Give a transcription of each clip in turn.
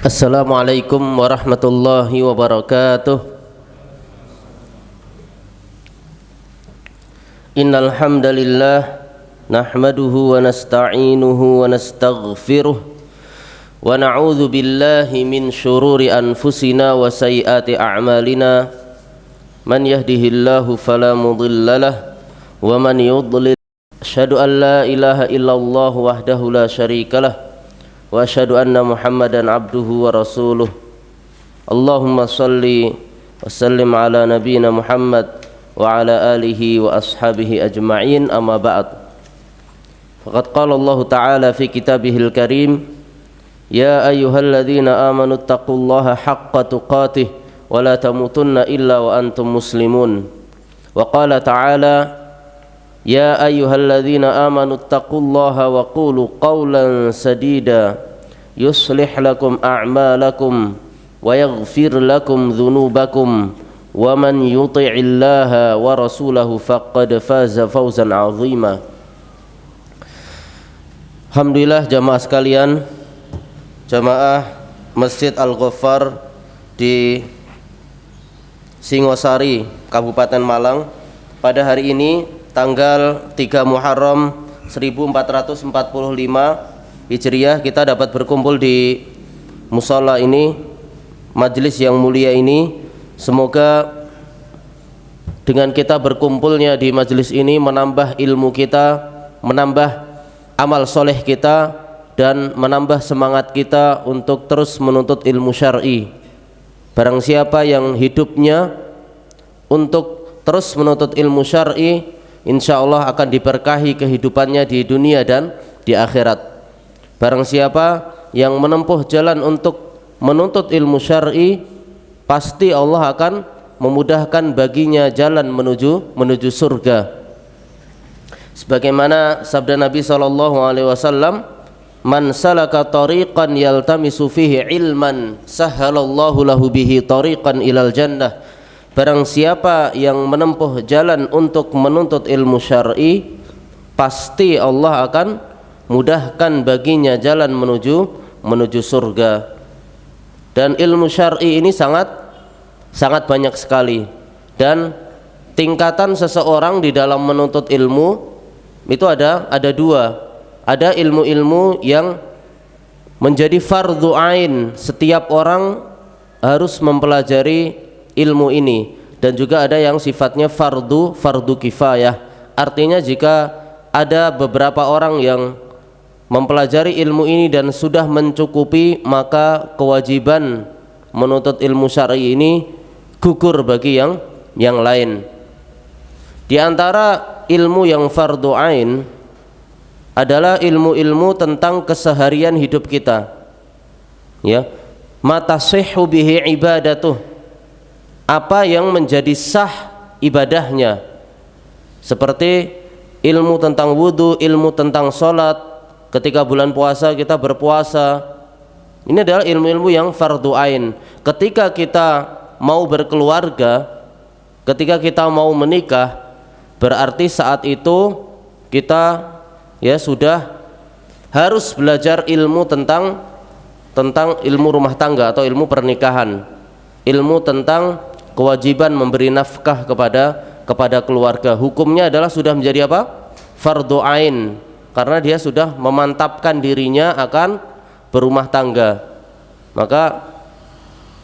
Assalamualaikum warahmatullahi wabarakatuh. Innal hamdalillah nahmaduhu wa nasta'inuhu wa nastaghfiruh wa na'udzu billahi min shururi anfusina wa sayyiati a'malina. Man yahdihillahu fala mudhillalah wa man yudlil. Asyhadu an la ilaha illallah wahdahu la syarikalah wa asyhadu anna Muhammadan abduhu wa rasuluh. Allahumma salli wa sallim ala nabiyyina Muhammad wa ala alihi wa ashabihi ajma'in, amma ba'd. Faqad qala Allah ta'ala fi kitabihil karim, ya ayyuhalladzina amanu taqullaha haqqa tuqatih wa la tamutunna illa wa antum muslimun. Wa qala ta'ala, ya ayyuhalladzina amanu taqullaha wa qulu qawlan sadida yuslih lakum a'malakum wa yaghfir lakum dhunubakum wa man yuti'illaha wa rasulahu faqad faza fawzan 'azima. Alhamdulillah jamaah sekalian, jamaah Masjid Al-Ghaffar di Singosari, Kabupaten Malang, pada hari ini tanggal 3 Muharram 1445 Hijriah, kita dapat berkumpul di musala ini, majelis yang mulia ini. Semoga dengan kita berkumpulnya di majelis ini menambah ilmu kita, menambah amal soleh kita, dan menambah semangat kita untuk terus menuntut ilmu syar'i. Barang siapa yang hidupnya untuk terus menuntut ilmu syar'i, insyaallah akan diberkahi kehidupannya di dunia dan di akhirat. Barang siapa yang menempuh jalan untuk menuntut ilmu syar'i, pasti Allah akan memudahkan baginya jalan menuju surga. Sebagaimana sabda Nabi SAW, man salaka tariqan yaltamisu fihi ilman sahhalallahu lahu bihi tariqan ilal jannah. Barang siapa yang menempuh jalan untuk menuntut ilmu syar'i, pasti Allah akan mudahkan baginya jalan menuju surga. Dan ilmu syar'i ini sangat banyak sekali, dan tingkatan seseorang di dalam menuntut ilmu itu ada dua. Ada ilmu-ilmu yang menjadi fardhu ain, setiap orang harus mempelajari ilmu ini, dan juga ada yang sifatnya fardu kifayah. Artinya jika ada beberapa orang yang mempelajari ilmu ini dan sudah mencukupi, maka kewajiban menuntut ilmu syar'i ini gugur bagi yang lain. Di antara ilmu yang fardu ain adalah ilmu-ilmu tentang keseharian hidup kita, ya, matasihhu bihi ibadatuh, apa yang menjadi sah ibadahnya, seperti ilmu tentang wudu, ilmu tentang sholat. Ketika bulan puasa kita berpuasa, ini adalah ilmu-ilmu yang fardu ain. Ketika kita mau berkeluarga, ketika kita mau menikah, berarti saat itu kita sudah harus belajar ilmu tentang ilmu rumah tangga atau ilmu pernikahan, ilmu tentang kewajiban memberi nafkah kepada keluarga. Hukumnya adalah sudah menjadi apa? Fardu ain, karena dia sudah memantapkan dirinya akan berumah tangga, maka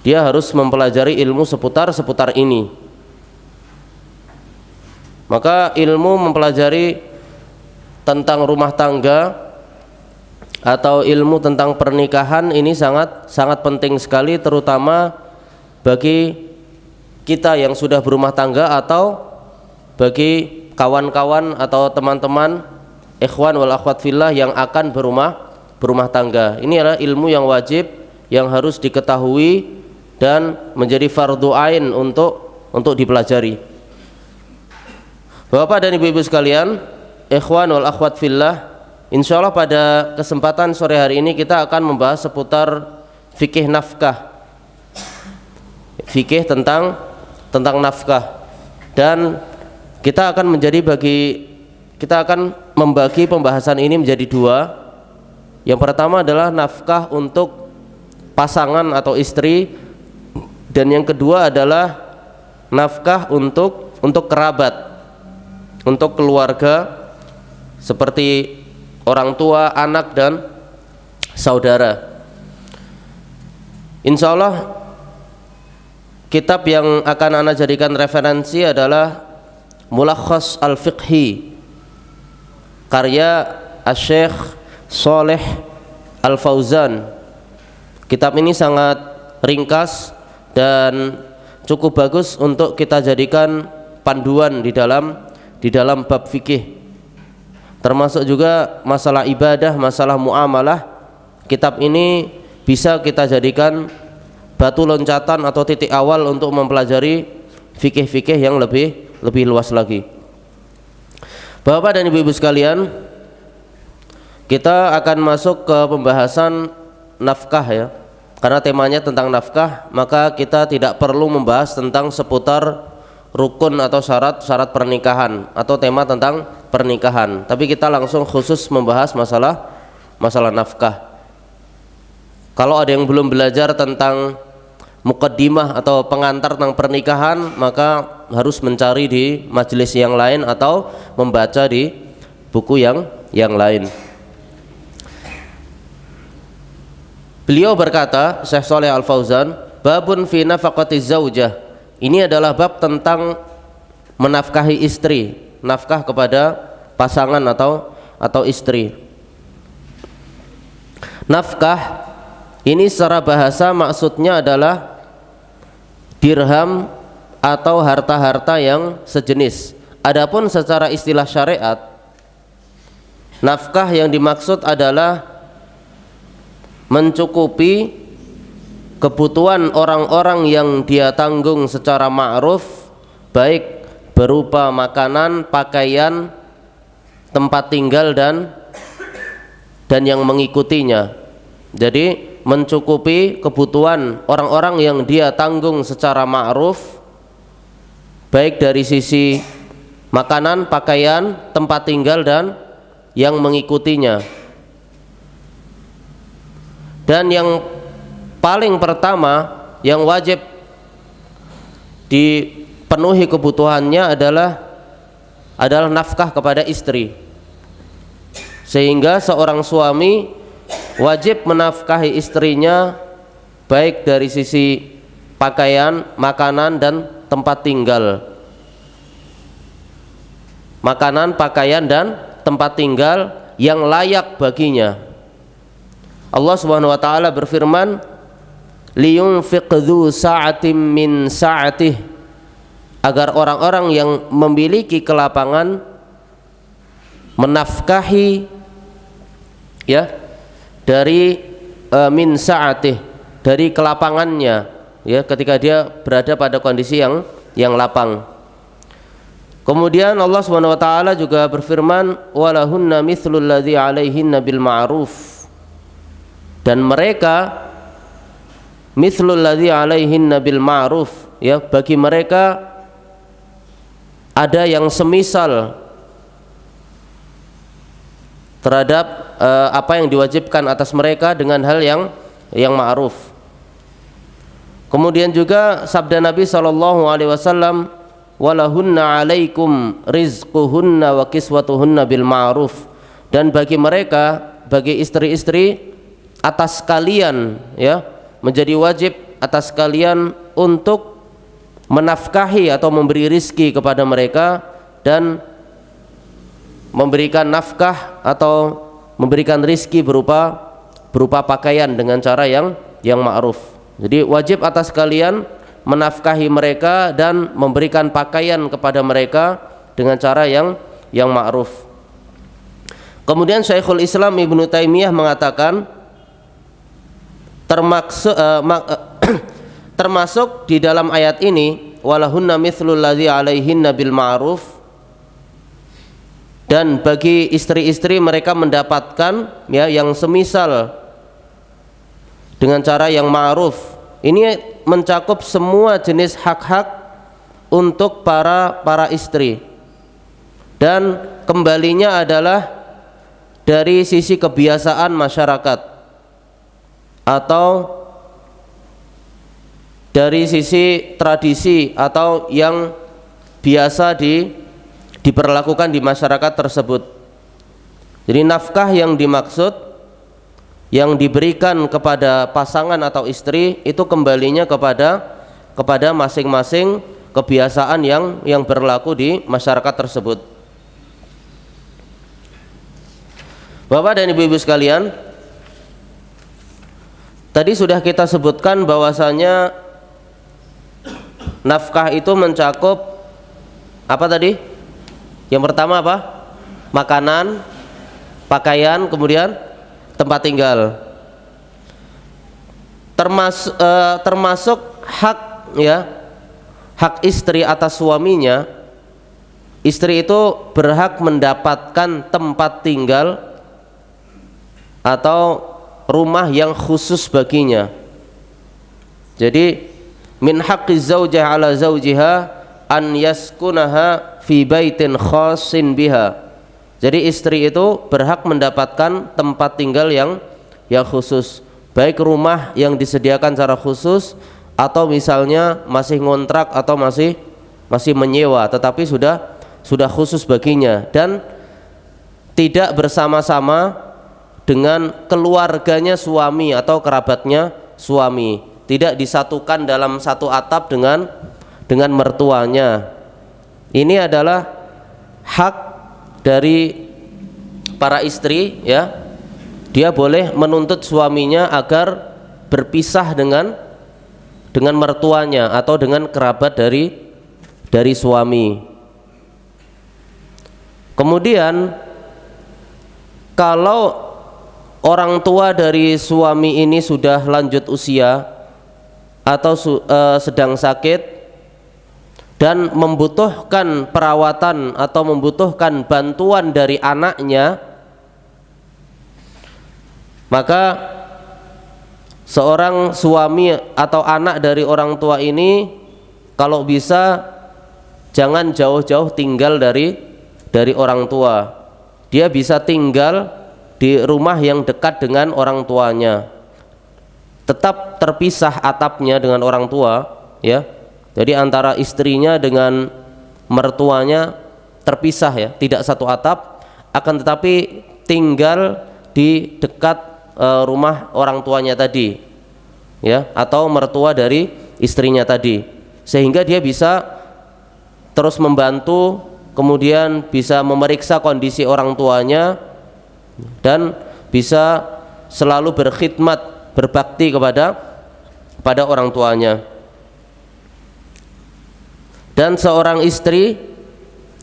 dia harus mempelajari ilmu seputar ini. Maka ilmu mempelajari tentang rumah tangga atau ilmu tentang pernikahan ini sangat penting sekali, terutama bagi kita yang sudah berumah tangga atau bagi kawan-kawan atau teman-teman ikhwan wal akhwat fillah yang akan berumah tangga. Ini adalah ilmu yang wajib, yang harus diketahui dan menjadi fardu ain untuk dipelajari. Bapak dan ibu-ibu sekalian, ikhwan wal akhwat fillah, insyaallah pada kesempatan sore hari ini kita akan membahas seputar fikih nafkah, fikih tentang nafkah. Dan kita akan membagi pembahasan ini menjadi dua. Yang pertama adalah nafkah untuk pasangan atau istri, dan yang kedua adalah nafkah untuk kerabat, untuk keluarga seperti orang tua, anak dan saudara. Insya Allah kitab yang akan ana jadikan referensi adalah Mulakhas Al-Fiqhi karya Asy-Syaikh Shalih Al-Fauzan. Kitab ini sangat ringkas dan cukup bagus untuk kita jadikan panduan di dalam bab fikih. Termasuk juga masalah ibadah, masalah muamalah. Kitab ini bisa kita jadikan batu loncatan atau titik awal untuk mempelajari fikih-fikih yang lebih luas lagi. Bapak dan ibu-ibu sekalian, kita akan masuk ke pembahasan nafkah ya. Karena temanya tentang nafkah, maka kita tidak perlu membahas tentang seputar rukun atau syarat pernikahan atau tema tentang pernikahan. Tapi kita langsung khusus membahas masalah nafkah. Kalau ada yang belum belajar tentang muqaddimah atau pengantar tentang pernikahan, maka harus mencari di majelis yang lain atau membaca di buku yang lain. Beliau berkata, Syekh Shalih Al-Fauzan, babun fi nafaqatiz zaujah. Ini adalah bab tentang menafkahi istri, nafkah kepada pasangan atau istri. Nafkah ini secara bahasa maksudnya adalah dirham atau harta-harta yang sejenis. Adapun secara istilah syariat, nafkah yang dimaksud adalah mencukupi kebutuhan orang-orang yang dia tanggung secara ma'ruf, baik berupa makanan, pakaian, tempat tinggal dan yang mengikutinya. Jadi mencukupi kebutuhan orang-orang yang dia tanggung secara ma'ruf, baik dari sisi makanan, pakaian, tempat tinggal dan yang mengikutinya. Dan yang paling pertama yang wajib dipenuhi kebutuhannya adalah nafkah kepada istri. Sehingga seorang suami wajib menafkahi istrinya baik dari sisi pakaian, makanan dan tempat tinggal. Makanan, pakaian dan tempat tinggal yang layak baginya. Allah Subhanahu wa taala berfirman, liyunfiq dzu sa'atin min sa'atih, agar orang-orang yang memiliki kelapangan menafkahi ya dari min sa'atih, dari kelapangannya ya, ketika dia berada pada kondisi yang lapang. Kemudian Allah Subhanahu wa taala juga berfirman, walahunna mithlul ladzi 'alaihinna bil ma'ruf, dan mereka mithlul ladzi 'alaihinna bil ma'ruf ya, bagi mereka ada yang semisal terhadap apa yang diwajibkan atas mereka dengan hal yang ma'ruf. Kemudian juga sabda Nabi sallallahu alaihi wasallam, walahunna 'alaikum rizquhunna wa kiswatuhunna bil ma'ruf, dan bagi mereka, bagi istri-istri atas kalian ya, menjadi wajib atas kalian untuk menafkahi atau memberi rizki kepada mereka dan memberikan nafkah atau memberikan rizki berupa pakaian dengan cara yang ma'ruf. Jadi wajib atas kalian menafkahi mereka dan memberikan pakaian kepada mereka dengan cara yang ma'ruf. Kemudian Syekhul Islam Ibnu Taimiyah mengatakan, termasuk di dalam ayat ini, walahunna mithlul ladzi 'alaihinna bil ma'ruf, dan bagi istri-istri mereka mendapatkan ya yang semisal dengan cara yang ma'ruf. Ini mencakup semua jenis hak-hak untuk para istri, dan kembalinya adalah dari sisi kebiasaan masyarakat atau dari sisi tradisi atau yang biasa diperlakukan di masyarakat tersebut. Jadi nafkah yang dimaksud yang diberikan kepada pasangan atau istri itu kembalinya kepada masing-masing kebiasaan yang berlaku di masyarakat tersebut. Bapak dan Ibu-ibu sekalian, tadi sudah kita sebutkan bahwasanya nafkah itu mencakup apa tadi? Yang pertama apa? Makanan, pakaian, kemudian tempat tinggal. Termasuk hak, ya, hak istri atas suaminya. Istri itu berhak mendapatkan tempat tinggal atau rumah yang khusus baginya. Jadi min haqqi zaujah ala zaujiha an yaskunaha fi baitin khassin biha. Jadi istri itu berhak mendapatkan tempat tinggal yang khusus, baik rumah yang disediakan secara khusus atau misalnya masih ngontrak atau masih menyewa tetapi sudah khusus baginya, dan tidak bersama-sama dengan keluarganya suami atau kerabatnya suami, tidak disatukan dalam satu atap dengan mertuanya. Ini adalah hak dari para istri, ya. Dia boleh menuntut suaminya agar berpisah dengan mertuanya atau dengan kerabat dari suami. Kemudian kalau orang tua dari suami ini sudah lanjut usia atau sedang sakit dan membutuhkan perawatan atau membutuhkan bantuan dari anaknya, maka seorang suami atau anak dari orang tua ini kalau bisa jangan jauh-jauh tinggal dari orang tua. Dia bisa tinggal di rumah yang dekat dengan orang tuanya, tetap terpisah atapnya dengan orang tua, ya. Jadi antara istrinya dengan mertuanya terpisah, ya, tidak satu atap, akan tetapi tinggal di dekat rumah orang tuanya tadi, ya, atau mertua dari istrinya tadi, sehingga dia bisa terus membantu, kemudian bisa memeriksa kondisi orang tuanya dan bisa selalu berkhidmat, berbakti kepada orang tuanya. Dan seorang istri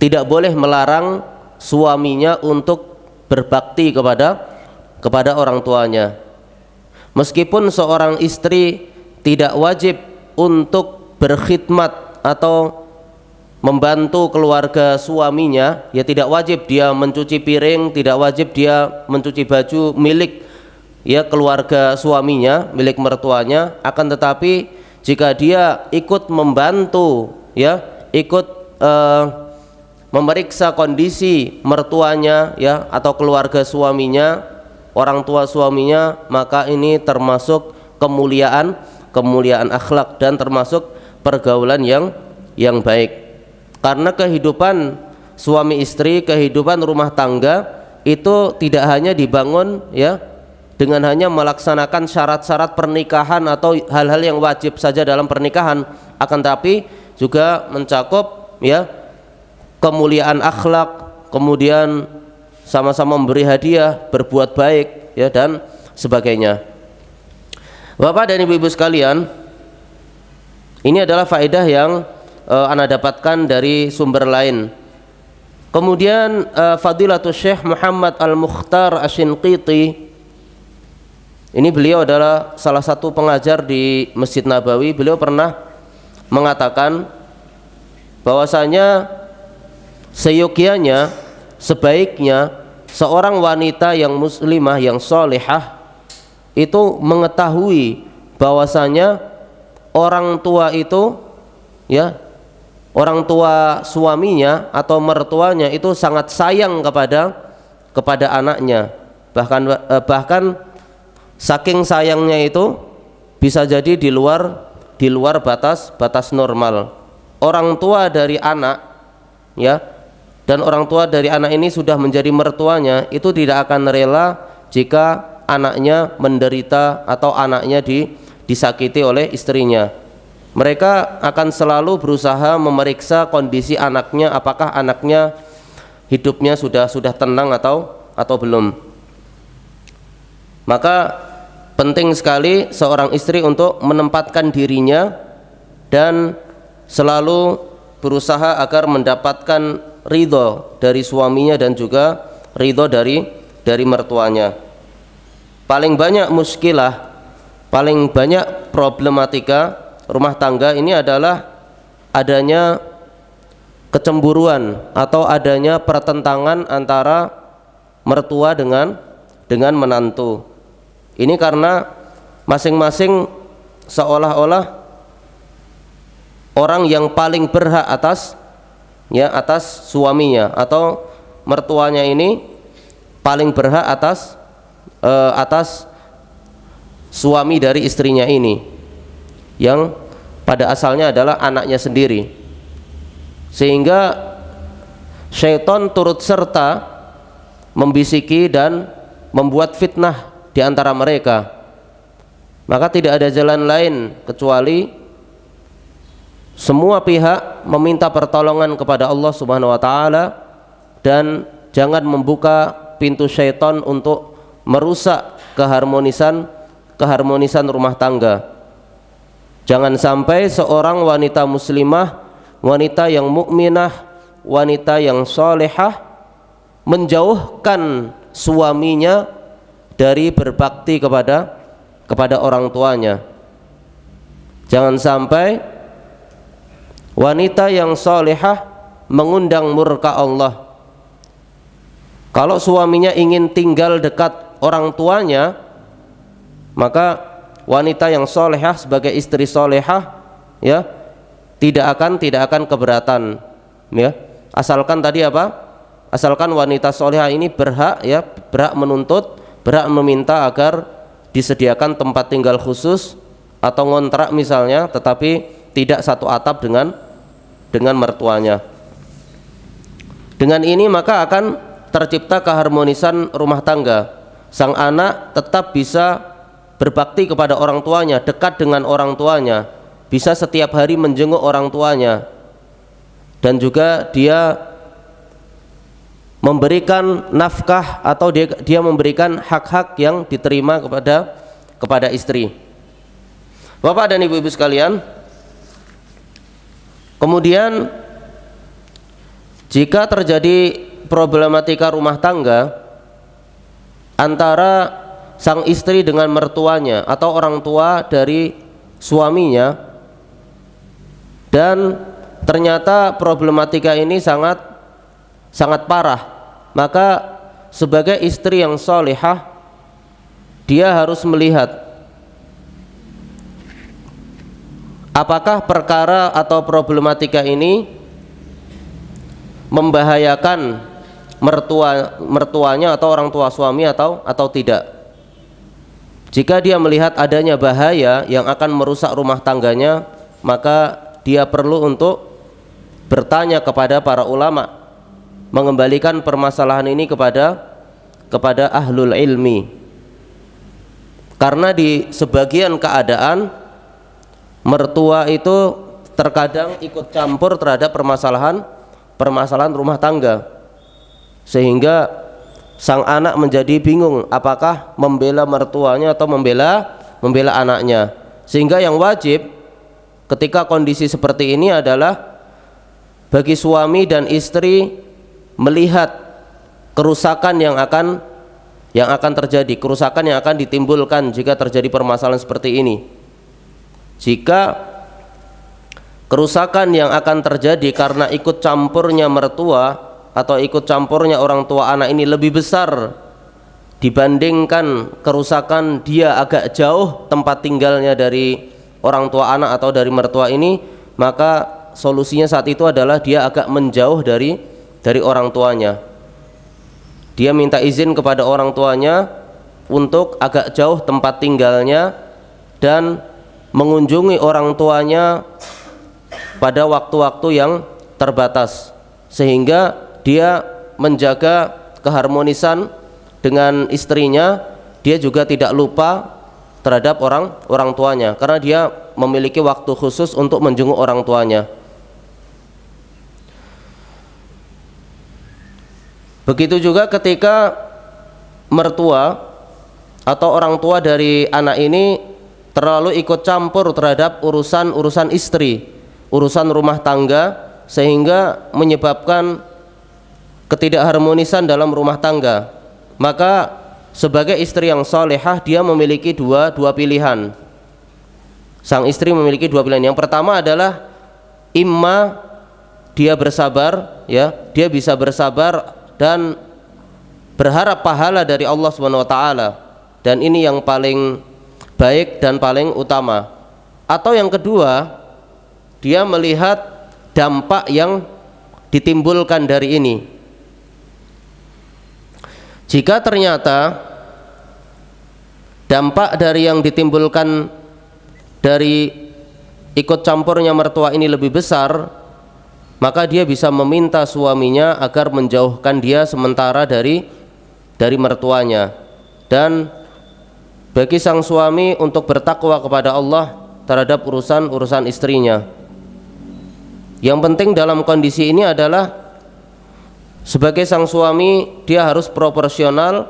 tidak boleh melarang suaminya untuk berbakti kepada orang tuanya. Meskipun seorang istri tidak wajib untuk berkhidmat atau membantu keluarga suaminya, ya, tidak wajib dia mencuci piring, tidak wajib dia mencuci baju milik, ya, keluarga suaminya, milik mertuanya. Akan tetapi jika dia ikut membantu, ya, ikut memeriksa kondisi mertuanya, ya, atau keluarga suaminya, orang tua suaminya, maka ini termasuk kemuliaan akhlak dan termasuk pergaulan yang baik. Karena kehidupan suami istri, kehidupan rumah tangga itu tidak hanya dibangun, ya, dengan hanya melaksanakan syarat-syarat pernikahan atau hal-hal yang wajib saja dalam pernikahan, akan tapi juga mencakup, ya, kemuliaan akhlak, kemudian sama-sama memberi hadiah, berbuat baik, ya, dan sebagainya. Bapak dan Ibu-ibu sekalian, ini adalah faedah yang ana dapatkan dari sumber lain. Kemudian Fadilatul Syekh Muhammad Al-Mukhtar Asy-Shinqiti, ini beliau adalah salah satu pengajar di Masjid Nabawi. Beliau pernah mengatakan bahwasanya seyogyanya, sebaiknya seorang wanita yang muslimah, yang solihah itu mengetahui bahwasanya orang tua itu, ya, orang tua suaminya atau mertuanya itu sangat sayang kepada anaknya, bahkan saking sayangnya itu bisa jadi di luar di luar batas normal. Orang tua dari anak, ya, dan orang tua dari anak ini sudah menjadi mertuanya, itu tidak akan rela jika anaknya menderita atau anaknya disakiti oleh istrinya. Mereka akan selalu berusaha memeriksa kondisi anaknya, apakah anaknya hidupnya sudah tenang atau belum. Maka penting sekali seorang istri untuk menempatkan dirinya dan selalu berusaha agar mendapatkan ridho dari suaminya dan juga ridho dari mertuanya. Paling banyak muskilah, paling banyak problematika rumah tangga ini adalah adanya kecemburuan atau adanya pertentangan antara mertua dengan menantu. Ini karena masing-masing seolah-olah orang yang paling berhak atas suaminya, atau mertuanya ini paling berhak atas suami dari istrinya ini, yang pada asalnya adalah anaknya sendiri. Sehingga syaitan turut serta membisiki dan membuat fitnah di antara mereka. Maka tidak ada jalan lain kecuali semua pihak meminta pertolongan kepada Allah Subhanahu wa taala dan jangan membuka pintu syaitan untuk merusak keharmonisan rumah tangga. Jangan sampai seorang wanita muslimah, wanita yang mukminah, wanita yang salehah menjauhkan suaminya dari berbakti kepada orang tuanya. Jangan sampai wanita yang salehah mengundang murka Allah. Kalau suaminya ingin tinggal dekat orang tuanya, maka wanita yang salehah sebagai istri salehah, ya, tidak akan keberatan, ya. Asalkan tadi apa? Asalkan wanita salehah ini berhak menuntut, berhak meminta agar disediakan tempat tinggal khusus atau ngontrak misalnya, tetapi tidak satu atap dengan mertuanya. Dengan ini maka akan tercipta keharmonisan rumah tangga. Sang anak tetap bisa berbakti kepada orang tuanya, dekat dengan orang tuanya, bisa setiap hari menjenguk orang tuanya, dan juga dia memberikan nafkah atau dia memberikan hak-hak yang diterima kepada istri. Bapak dan ibu-ibu sekalian, kemudian jika terjadi problematika rumah tangga antara sang istri dengan mertuanya atau orang tua dari suaminya, dan ternyata problematika ini sangat parah, maka sebagai istri yang salihah dia harus melihat apakah perkara atau problematika ini membahayakan mertuanya atau orang tua suami atau tidak. Jika dia melihat adanya bahaya yang akan merusak rumah tangganya, maka dia perlu untuk bertanya kepada para ulama, mengembalikan permasalahan ini kepada ahlul ilmi. Karena di sebagian keadaan mertua itu terkadang ikut campur terhadap permasalahan rumah tangga, sehingga sang anak menjadi bingung apakah membela mertuanya atau membela anaknya. Sehingga yang wajib ketika kondisi seperti ini adalah bagi suami dan istri melihat kerusakan yang akan terjadi, kerusakan yang akan ditimbulkan jika terjadi permasalahan seperti ini. Jika kerusakan yang akan terjadi karena ikut campurnya mertua atau ikut campurnya orang tua anak ini lebih besar dibandingkan kerusakan dia agak jauh tempat tinggalnya dari orang tua anak atau dari mertua ini, maka solusinya saat itu adalah dia agak menjauh dari orang tuanya. Dia minta izin kepada orang tuanya untuk agak jauh tempat tinggalnya dan mengunjungi orang tuanya pada waktu-waktu yang terbatas, sehingga dia menjaga keharmonisan dengan istrinya. Dia juga tidak lupa terhadap orang tuanya, karena dia memiliki waktu khusus untuk menjenguk orang tuanya. Begitu juga ketika mertua atau orang tua dari anak ini terlalu ikut campur terhadap urusan istri, urusan rumah tangga, sehingga menyebabkan ketidakharmonisan dalam rumah tangga, maka sebagai istri yang salehah dia memiliki dua pilihan. Sang istri memiliki dua pilihan. Yang pertama adalah imma dia bersabar, ya, dia bisa bersabar dan berharap pahala dari Allah Subhanahu wa taala, dan ini yang paling baik dan paling utama. Atau yang kedua, dia melihat dampak yang ditimbulkan dari ini. Jika ternyata dampak dari yang ditimbulkan dari ikut campurnya mertua ini lebih besar, maka dia bisa meminta suaminya agar menjauhkan dia sementara dari mertuanya. Dan bagi sang suami untuk bertakwa kepada Allah terhadap urusan istrinya. Yang penting dalam kondisi ini adalah sebagai sang suami dia harus proporsional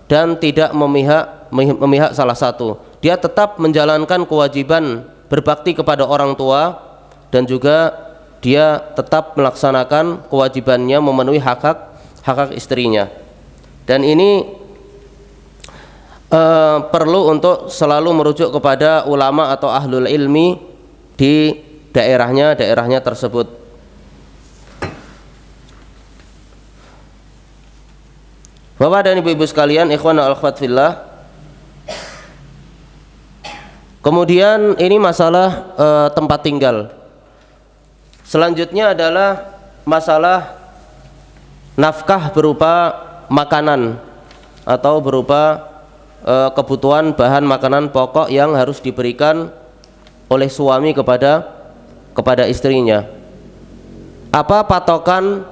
dan tidak memihak salah satu. Dia tetap menjalankan kewajiban berbakti kepada orang tua, dan juga dia tetap melaksanakan kewajibannya memenuhi hak istrinya. Dan ini perlu untuk selalu merujuk kepada ulama atau ahlul ilmi di daerahnya tersebut. Bapak dan ibu-ibu sekalian, ikhwan wa akhwat fillah. Kemudian ini masalah tempat tinggal. Selanjutnya adalah masalah nafkah berupa makanan atau berupa kebutuhan bahan makanan pokok yang harus diberikan oleh suami kepada istrinya. Apa patokan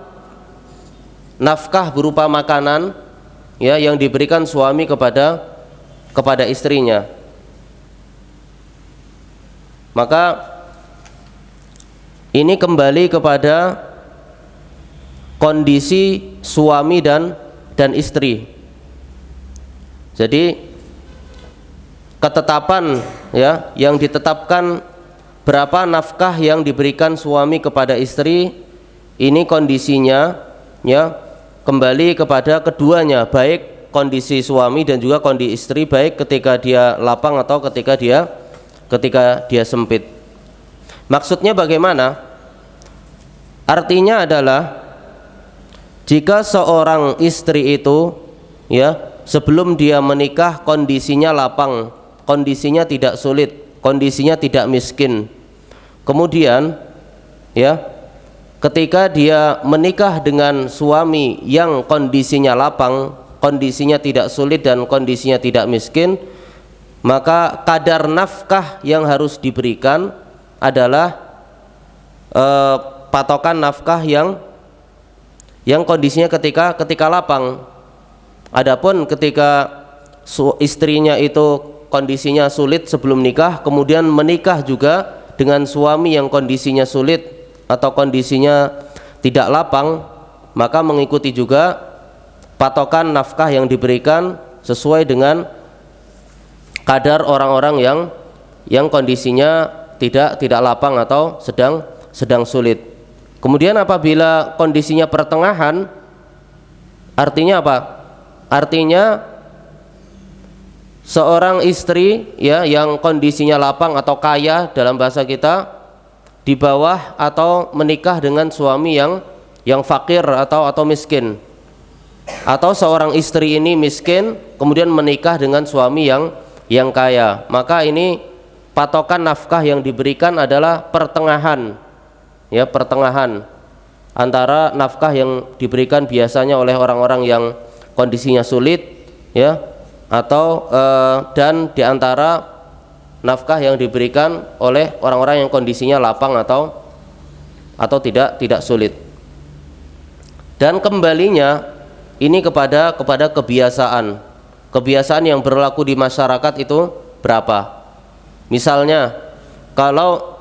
nafkah berupa makanan, ya, yang diberikan suami kepada istrinya? Maka ini kembali kepada kondisi suami dan istri. Jadi ketetapan, ya, yang ditetapkan berapa nafkah yang diberikan suami kepada istri, ini kondisinya, ya, kembali kepada keduanya, baik kondisi suami dan juga kondisi istri, baik ketika dia lapang atau ketika dia sempit. Maksudnya bagaimana? Artinya adalah jika seorang istri itu, ya, sebelum dia menikah kondisinya lapang, kondisinya tidak sulit, kondisinya tidak miskin. Kemudian, ya, ketika dia menikah dengan suami yang kondisinya lapang, kondisinya tidak sulit dan kondisinya tidak miskin, maka kadar nafkah yang harus diberikan adalah patokan nafkah yang kondisinya ketika lapang. Adapun ketika istrinya itu kondisinya sulit sebelum nikah, kemudian menikah juga dengan suami yang kondisinya sulit atau kondisinya tidak lapang, maka mengikuti juga patokan nafkah yang diberikan sesuai dengan kadar orang-orang yang kondisinya tidak lapang atau sedang sulit. Kemudian apabila kondisinya pertengahan, artinya apa? Artinya seorang istri, ya, yang kondisinya lapang atau kaya dalam bahasa kita, di bawah atau menikah dengan suami yang fakir atau miskin. Atau seorang istri ini miskin kemudian menikah dengan suami yang kaya, maka ini patokan nafkah yang diberikan adalah pertengahan, ya, pertengahan antara nafkah yang diberikan biasanya oleh orang-orang yang kondisinya sulit, ya, atau dan diantara nafkah yang diberikan oleh orang-orang yang kondisinya lapang atau tidak sulit. Dan kembalinya ini kepada kebiasaan yang berlaku di masyarakat itu berapa. Misalnya kalau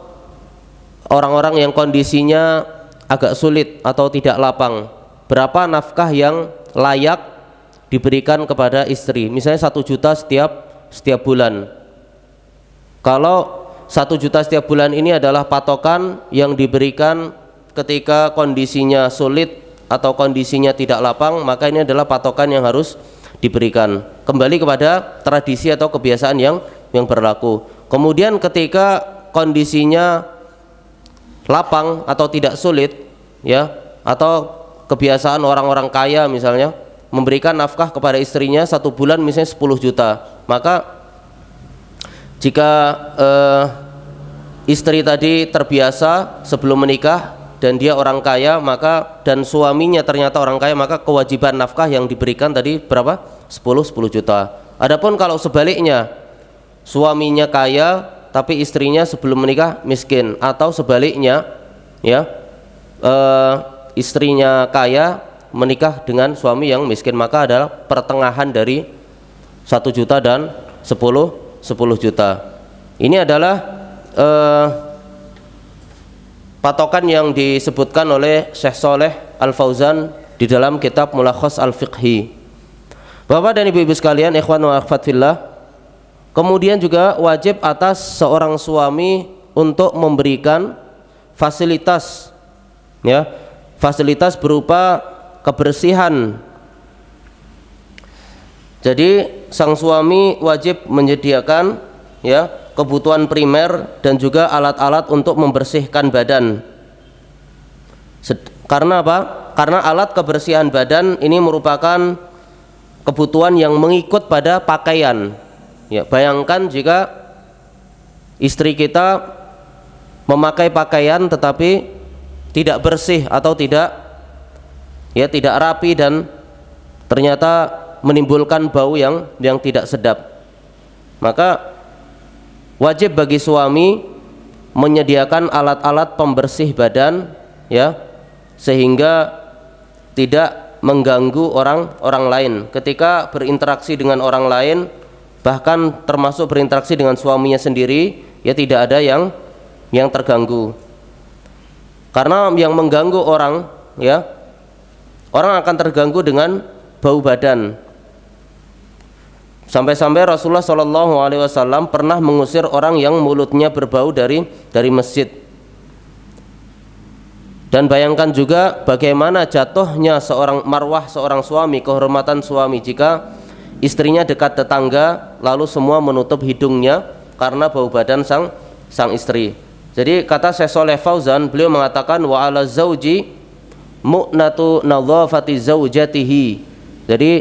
orang-orang yang kondisinya agak sulit atau tidak lapang, berapa nafkah yang layak diberikan kepada istri? Misalnya 1 juta setiap bulan. Kalau 1 juta setiap bulan ini adalah patokan yang diberikan ketika kondisinya sulit atau kondisinya tidak lapang, maka ini adalah patokan yang harus diberikan. Kembali kepada tradisi atau kebiasaan yang berlaku. Kemudian ketika kondisinya lapang atau tidak sulit, ya, atau kebiasaan orang-orang kaya misalnya memberikan nafkah kepada istrinya 1 bulan misalnya 10 juta, maka jika istri tadi terbiasa sebelum menikah dan dia orang kaya, maka dan suaminya ternyata orang kaya, maka kewajiban nafkah yang diberikan tadi berapa? 10 juta. Adapun kalau sebaliknya, suaminya kaya tapi istrinya sebelum menikah miskin, atau sebaliknya, ya, istrinya kaya menikah dengan suami yang miskin, maka adalah pertengahan dari 1 juta dan 10 juta. Ini adalah patokan yang disebutkan oleh Syekh Shalih Al-Fauzan di dalam kitab Mulakhas Al-Fiqhi. Bapak dan Ibu-ibu sekalian, ikhwan wa akhwat fillah, kemudian juga wajib atas seorang suami untuk memberikan fasilitas, ya, fasilitas berupa kebersihan. Jadi sang suami wajib menyediakan, ya, kebutuhan primer dan juga alat-alat untuk membersihkan badan. Karena apa? Karena alat kebersihan badan ini merupakan kebutuhan yang mengikut pada pakaian. Ya, bayangkan jika istri kita memakai pakaian tetapi tidak bersih atau tidak rapi dan ternyata menimbulkan bau yang tidak sedap, maka wajib bagi suami menyediakan alat-alat pembersih badan, ya, sehingga tidak mengganggu orang lain ketika berinteraksi dengan orang lain, bahkan termasuk berinteraksi dengan suaminya sendiri, ya, tidak ada yang terganggu. Karena yang mengganggu orang, ya, orang akan terganggu dengan bau badan. Sampai-sampai Rasulullah SAW pernah mengusir orang yang mulutnya berbau dari masjid. Dan bayangkan juga bagaimana jatuhnya marwah seorang suami, kehormatan suami jika istrinya dekat tetangga lalu semua menutup hidungnya karena bau badan sang istri. Jadi kata Syekh Shalih Fauzan, beliau mengatakan wa ala zauji mu'natu nadhafati zaujatihi. Jadi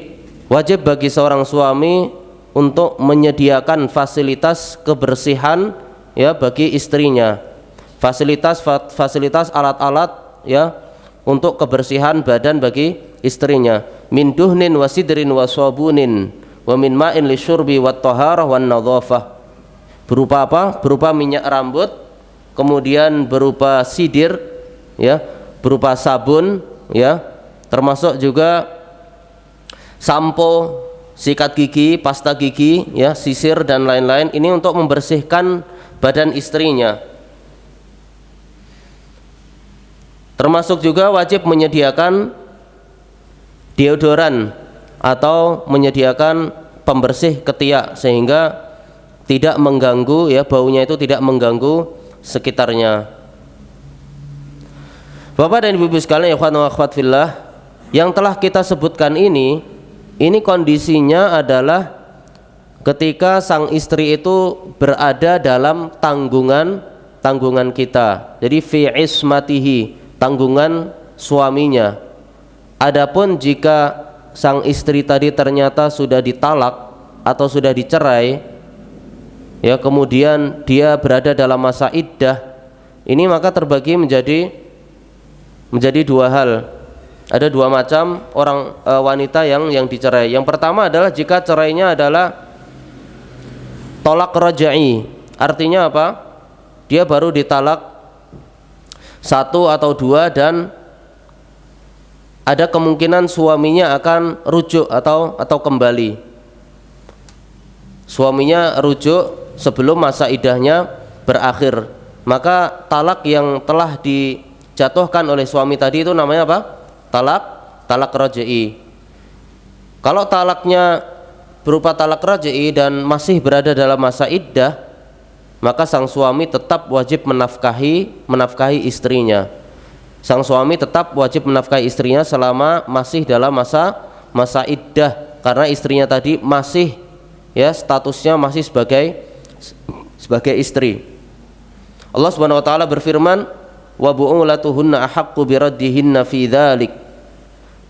wajib bagi seorang suami untuk menyediakan fasilitas kebersihan, ya, bagi istrinya. Fasilitas alat-alat, ya, untuk kebersihan badan bagi istrinya. Min duhnin wa sidrin wa sabunin wa min ma'in lisyurbi wat taharah wan nadhafah. Berupa apa? Berupa minyak rambut, kemudian berupa sidir, ya, berupa sabun, ya, termasuk juga sampo, sikat gigi, pasta gigi, ya, sisir dan lain-lain. Ini untuk membersihkan badan istrinya. Termasuk juga wajib menyediakan deodoran atau menyediakan pembersih ketiak sehingga tidak mengganggu, ya, baunya itu tidak mengganggu sekitarnya. Bapak dan Ibu sekalian, ikhwan wa akhwat fillah, yang telah kita sebutkan ini kondisinya adalah ketika sang istri itu berada dalam tanggungan kita. Jadi fi ismatihi, tanggungan suaminya. Adapun jika sang istri tadi ternyata sudah ditalak atau sudah dicerai, ya, kemudian dia berada dalam masa iddah, ini maka terbagi menjadi 2 hal. Ada 2 macam orang wanita yang dicerai. Yang pertama adalah jika cerainya adalah tolak raj'i Artinya apa? Dia baru ditalak satu atau dua dan ada kemungkinan suaminya akan rujuk atau kembali. Suaminya rujuk sebelum masa iddahnya berakhir. Maka talak yang telah dijatuhkan oleh suami tadi itu namanya apa? Talak raj'i. Kalau talaknya berupa talak raj'i dan masih berada dalam masa iddah, maka sang suami tetap wajib menafkahi istrinya. Sang suami tetap wajib menafkahi istrinya selama masih dalam masa iddah, karena istrinya tadi masih statusnya masih sebagai istri. Allah Subhanahu wa taala berfirman, wa bu'ulatuhunna ahaqqu biraddihinna fi dzalik.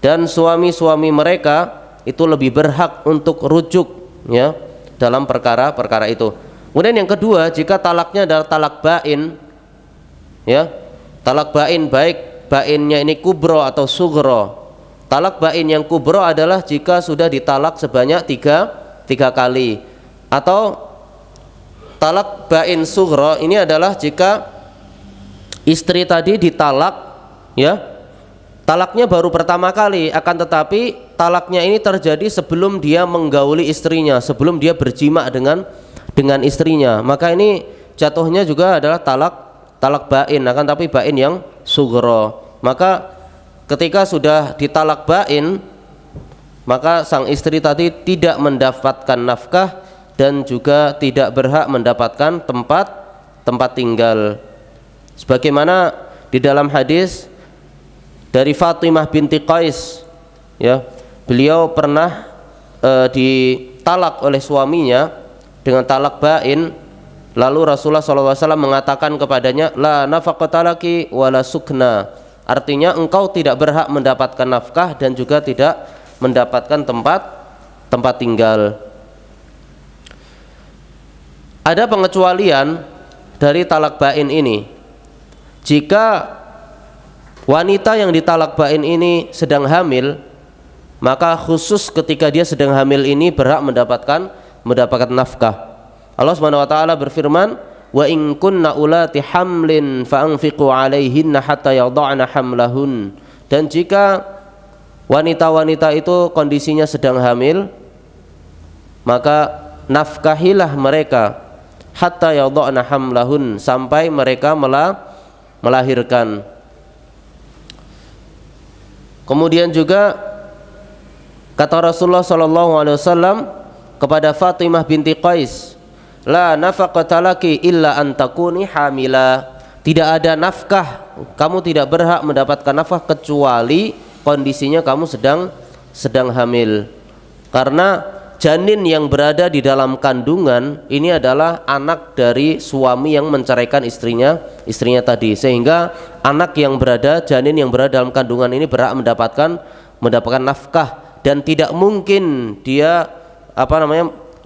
Dan suami-suami mereka itu lebih berhak untuk rujuk dalam perkara itu. Kemudian yang kedua, jika talaknya adalah talak bain, talak bain, baik bainnya ini kubro atau sugro. Talak bain yang kubro adalah jika sudah ditalak sebanyak tiga kali. Atau talak bain sugro ini adalah jika istri tadi ditalak, talaknya baru pertama kali, akan tetapi talaknya ini terjadi sebelum dia menggauli istrinya, sebelum dia berjima dengan istrinya. Maka ini jatuhnya juga adalah talak bain, akan tapi bain yang sugro. Maka ketika sudah ditalak bain, maka sang istri tadi tidak mendapatkan nafkah dan juga tidak berhak mendapatkan tempat tinggal. Sebagaimana di dalam hadis dari Fatimah binti Qais, beliau pernah ditalak oleh suaminya dengan talak bain. Lalu Rasulullah SAW mengatakan kepadanya, la nafaqata laki wala sukna. Artinya engkau tidak berhak mendapatkan nafkah dan juga tidak mendapatkan tempat tinggal. Ada pengecualian dari talak bain ini. Jika wanita yang ditalak bain ini sedang hamil, maka khusus ketika dia sedang hamil ini berhak mendapatkan nafkah. Allah Subhanahu wa taala berfirman, wa in kunna ulati hamlin fa anfiqu alaihinna hatta yadha'na hamlahun. Dan jika wanita-wanita itu kondisinya sedang hamil, maka nafkahilah mereka hatta yadha'na hamlahun, sampai mereka melahirkan. Kemudian juga kata Rasulullah SAW kepada Fatimah binti Qais, la nafaqata laki illa an takuni hamila. Tidak ada nafkah, kamu tidak berhak mendapatkan nafkah kecuali kondisinya kamu sedang hamil. Karena janin yang berada di dalam kandungan ini adalah anak dari suami yang menceraikan istrinya tadi, sehingga janin yang berada dalam kandungan ini berhak mendapatkan nafkah, dan tidak mungkin dia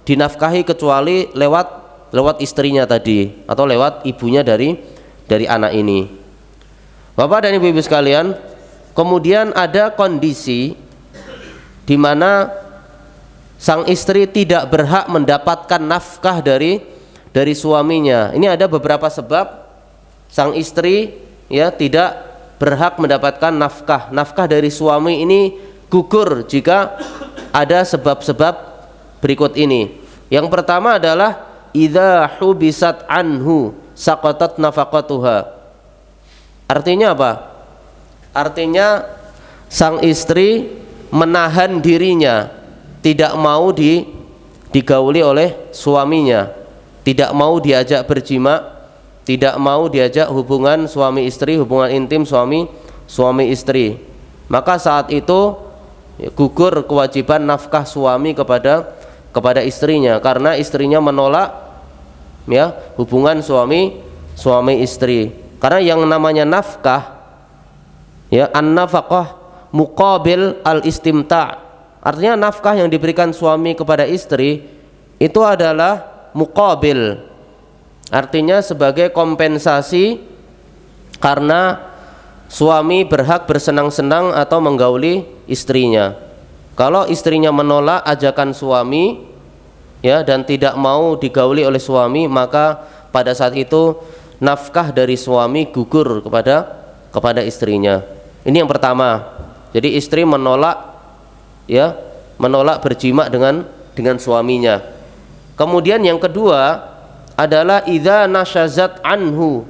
dinafkahi kecuali lewat istrinya tadi atau lewat ibunya dari anak ini. Bapak dan Ibu sekalian, kemudian ada kondisi di mana sang istri tidak berhak mendapatkan nafkah dari suaminya. Ini ada beberapa sebab sang istri tidak berhak mendapatkan nafkah dari suami ini gugur jika ada sebab-sebab berikut ini. Yang pertama adalah idza hubisat anhu saqatat nafaqatuha. Artinya apa? Artinya sang istri menahan dirinya, tidak mau digauli oleh suaminya, tidak mau diajak berjima, tidak mau diajak hubungan suami istri, hubungan intim suami istri. Maka saat itu gugur kewajiban nafkah suami kepada istrinya, karena istrinya menolak hubungan suami istri. Karena yang namanya nafkah, an-nafaqah muqabil al-istimta'. Artinya nafkah yang diberikan suami kepada istri itu adalah muqabil, artinya sebagai kompensasi karena suami berhak bersenang-senang atau menggauli istrinya. Kalau istrinya menolak ajakan suami, ya, dan tidak mau digauli oleh suami, maka pada saat itu nafkah dari suami gugur kepada istrinya. Ini yang pertama. Jadi istri menolak, ya, menolak berjima dengan suaminya. Kemudian yang kedua adalah idza nasyazat anhu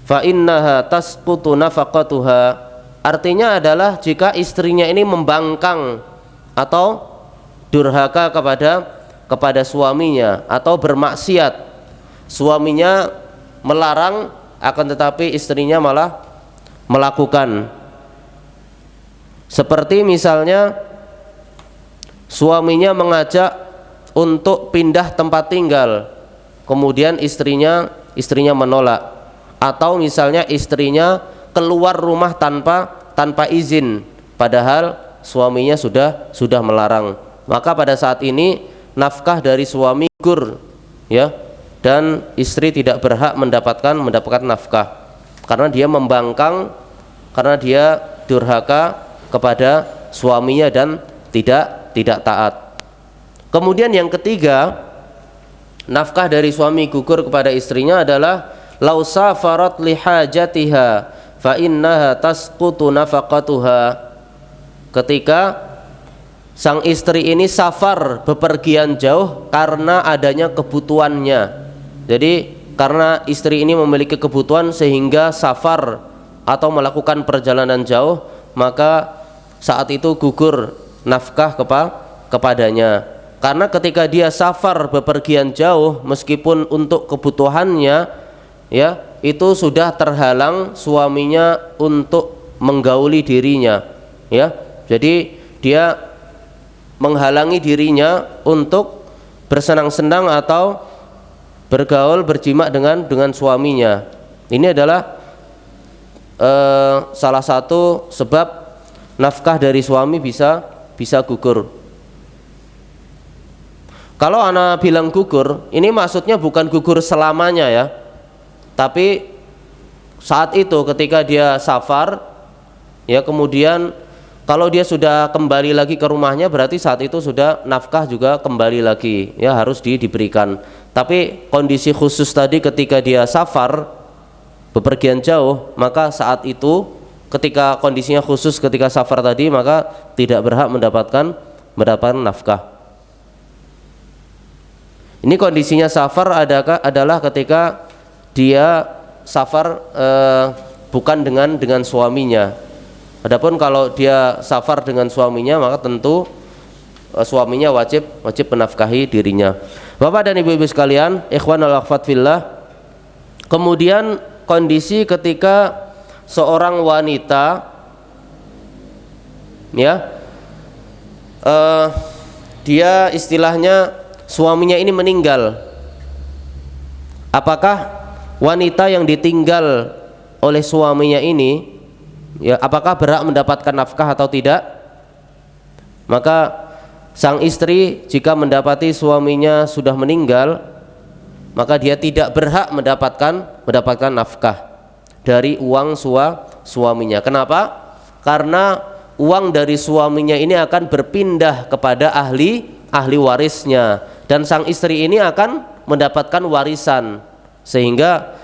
fa innaha tasqutu nafaqatuha. Artinya adalah jika istrinya ini membangkang atau durhaka kepada suaminya atau bermaksiat, suaminya melarang akan tetapi istrinya malah melakukan. Seperti misalnya suaminya mengajak untuk pindah tempat tinggal, kemudian istrinya menolak, atau misalnya istrinya keluar rumah tanpa izin padahal suaminya sudah melarang, maka pada saat ini nafkah dari suami gugur, ya, dan istri tidak berhak mendapatkan nafkah karena dia membangkang, karena dia durhaka kepada suaminya dan tidak taat. Kemudian yang ketiga, nafkah dari suami gugur kepada istrinya adalah lau safarat li hajatiha fa innaha tasqutu nafaqatuha. Ketika sang istri ini safar, bepergian jauh karena adanya kebutuhannya. Jadi karena istri ini memiliki kebutuhan sehingga safar atau melakukan perjalanan jauh, maka saat itu gugur nafkah kepadanya. Karena ketika dia safar bepergian jauh meskipun untuk kebutuhannya, ya, itu sudah terhalang suaminya untuk menggauli dirinya, ya. Jadi dia menghalangi dirinya untuk bersenang-senang atau bergaul berjima dengan suaminya. Ini adalah salah satu sebab nafkah dari suami bisa gugur. Kalau ana bilang gugur, ini maksudnya bukan gugur selamanya, ya, tapi saat itu ketika dia safar, ya, kemudian kalau dia sudah kembali lagi ke rumahnya, berarti saat itu sudah nafkah juga kembali lagi, ya, harus diberikan. Tapi kondisi khusus tadi ketika dia safar bepergian jauh, maka saat itu ketika kondisinya khusus ketika safar tadi, maka tidak berhak mendapatkan nafkah. Ini kondisinya safar adalah ketika dia safar bukan dengan suaminya. Adapun kalau dia safar dengan suaminya, maka tentu suaminya wajib menafkahi dirinya. Bapak dan ibu-ibu sekalian, ikhwan wal akhwat fillah. Kemudian kondisi ketika seorang wanita, ya, dia istilahnya suaminya ini meninggal. Apakah wanita yang ditinggal oleh suaminya ini, ya, apakah berhak mendapatkan nafkah atau tidak? Maka sang istri jika mendapati suaminya sudah meninggal, maka dia tidak berhak mendapatkan nafkah dari uang suaminya. Kenapa? Karena uang dari suaminya ini akan berpindah kepada ahli warisnya, dan sang istri ini akan mendapatkan warisan, sehingga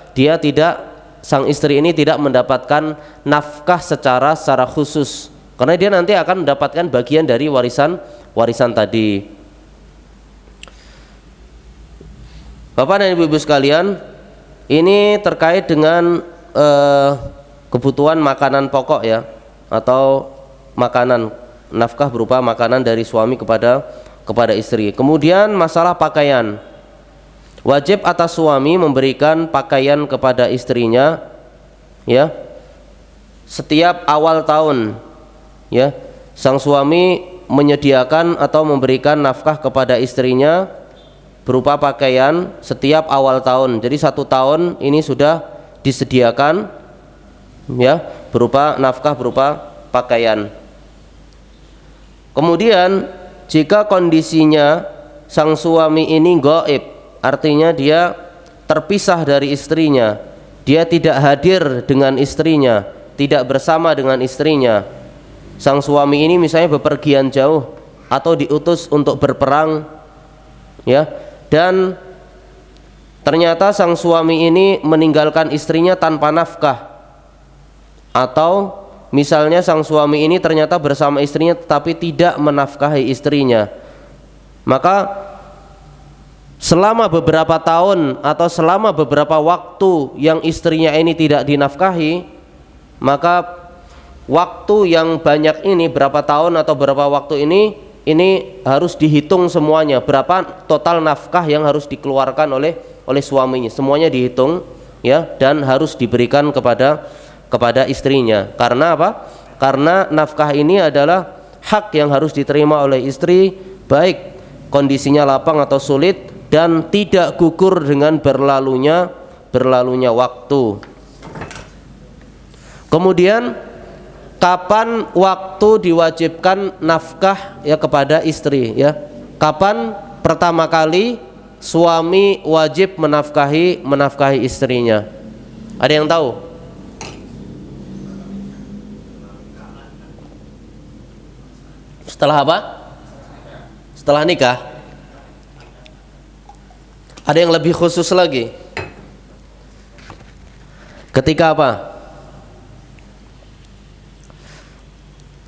sang istri ini tidak mendapatkan nafkah secara khusus, karena dia nanti akan mendapatkan bagian dari warisan tadi. Bapak dan ibu-ibu sekalian, ini terkait dengan kebutuhan makanan pokok, ya, atau makanan, nafkah berupa makanan dari suami kepada istri. Kemudian masalah pakaian, wajib atas suami memberikan pakaian kepada istrinya, ya, setiap awal tahun, ya. Sang suami menyediakan atau memberikan nafkah kepada istrinya berupa pakaian setiap awal tahun. Jadi 1 tahun ini sudah disediakan, ya, berupa nafkah berupa pakaian. Kemudian jika kondisinya sang suami ini gaib, artinya dia terpisah dari istrinya, dia tidak hadir dengan istrinya, tidak bersama dengan istrinya. Sang suami ini misalnya bepergian jauh atau diutus untuk berperang, ya, dan ternyata sang suami ini meninggalkan istrinya tanpa nafkah, atau misalnya sang suami ini ternyata bersama istrinya tetapi tidak menafkahi istrinya, maka selama beberapa tahun atau selama beberapa waktu yang istrinya ini tidak dinafkahi, maka waktu yang banyak ini, berapa tahun atau berapa waktu ini harus dihitung semuanya, berapa total nafkah yang harus dikeluarkan oleh suaminya, semuanya dihitung ya, dan harus diberikan kepada istrinya. Karena apa? Karena nafkah ini adalah hak yang harus diterima oleh istri, baik kondisinya lapang atau sulit, dan tidak gugur dengan berlalunya waktu. Kemudian kapan waktu diwajibkan nafkah ya kepada istri ya? Kapan pertama kali suami wajib menafkahi istrinya? Ada yang tahu? Setelah apa? Setelah nikah? Ada yang lebih khusus lagi? Ketika apa?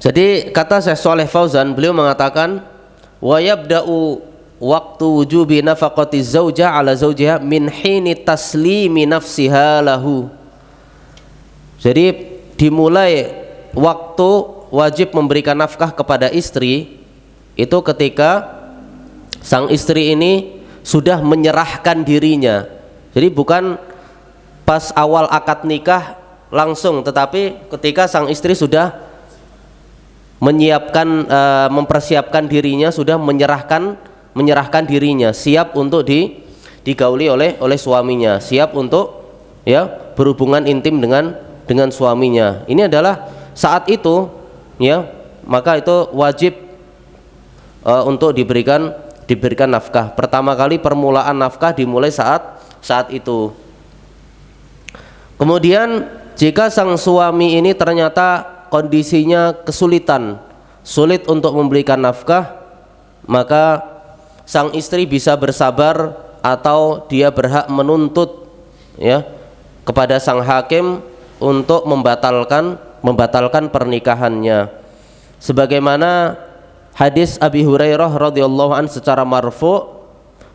Jadi kata Syekh Shalih Fauzan, beliau mengatakan wa yabda'u waqtu wujubi nafaqati zaujah ala zaujiha min hini taslimi nafsiha lahu. Jadi dimulai waktu wajib memberikan nafkah kepada istri itu ketika sang istri ini sudah menyerahkan dirinya. Jadi bukan pas awal akad nikah langsung, tetapi ketika sang istri sudah menyiapkan, mempersiapkan dirinya, sudah menyerahkan dirinya, siap untuk digauli oleh suaminya, siap untuk ya berhubungan intim dengan suaminya. Ini adalah saat itu ya, maka itu wajib untuk diberikan nafkah. Pertama kali permulaan nafkah dimulai saat itu. Kemudian jika sang suami ini ternyata kondisinya kesulitan, sulit untuk memberikan nafkah, maka sang istri bisa bersabar atau dia berhak menuntut ya kepada sang hakim untuk membatalkan pernikahannya. Sebagaimana hadis Abi Hurairah radhiyallahu an secara marfu,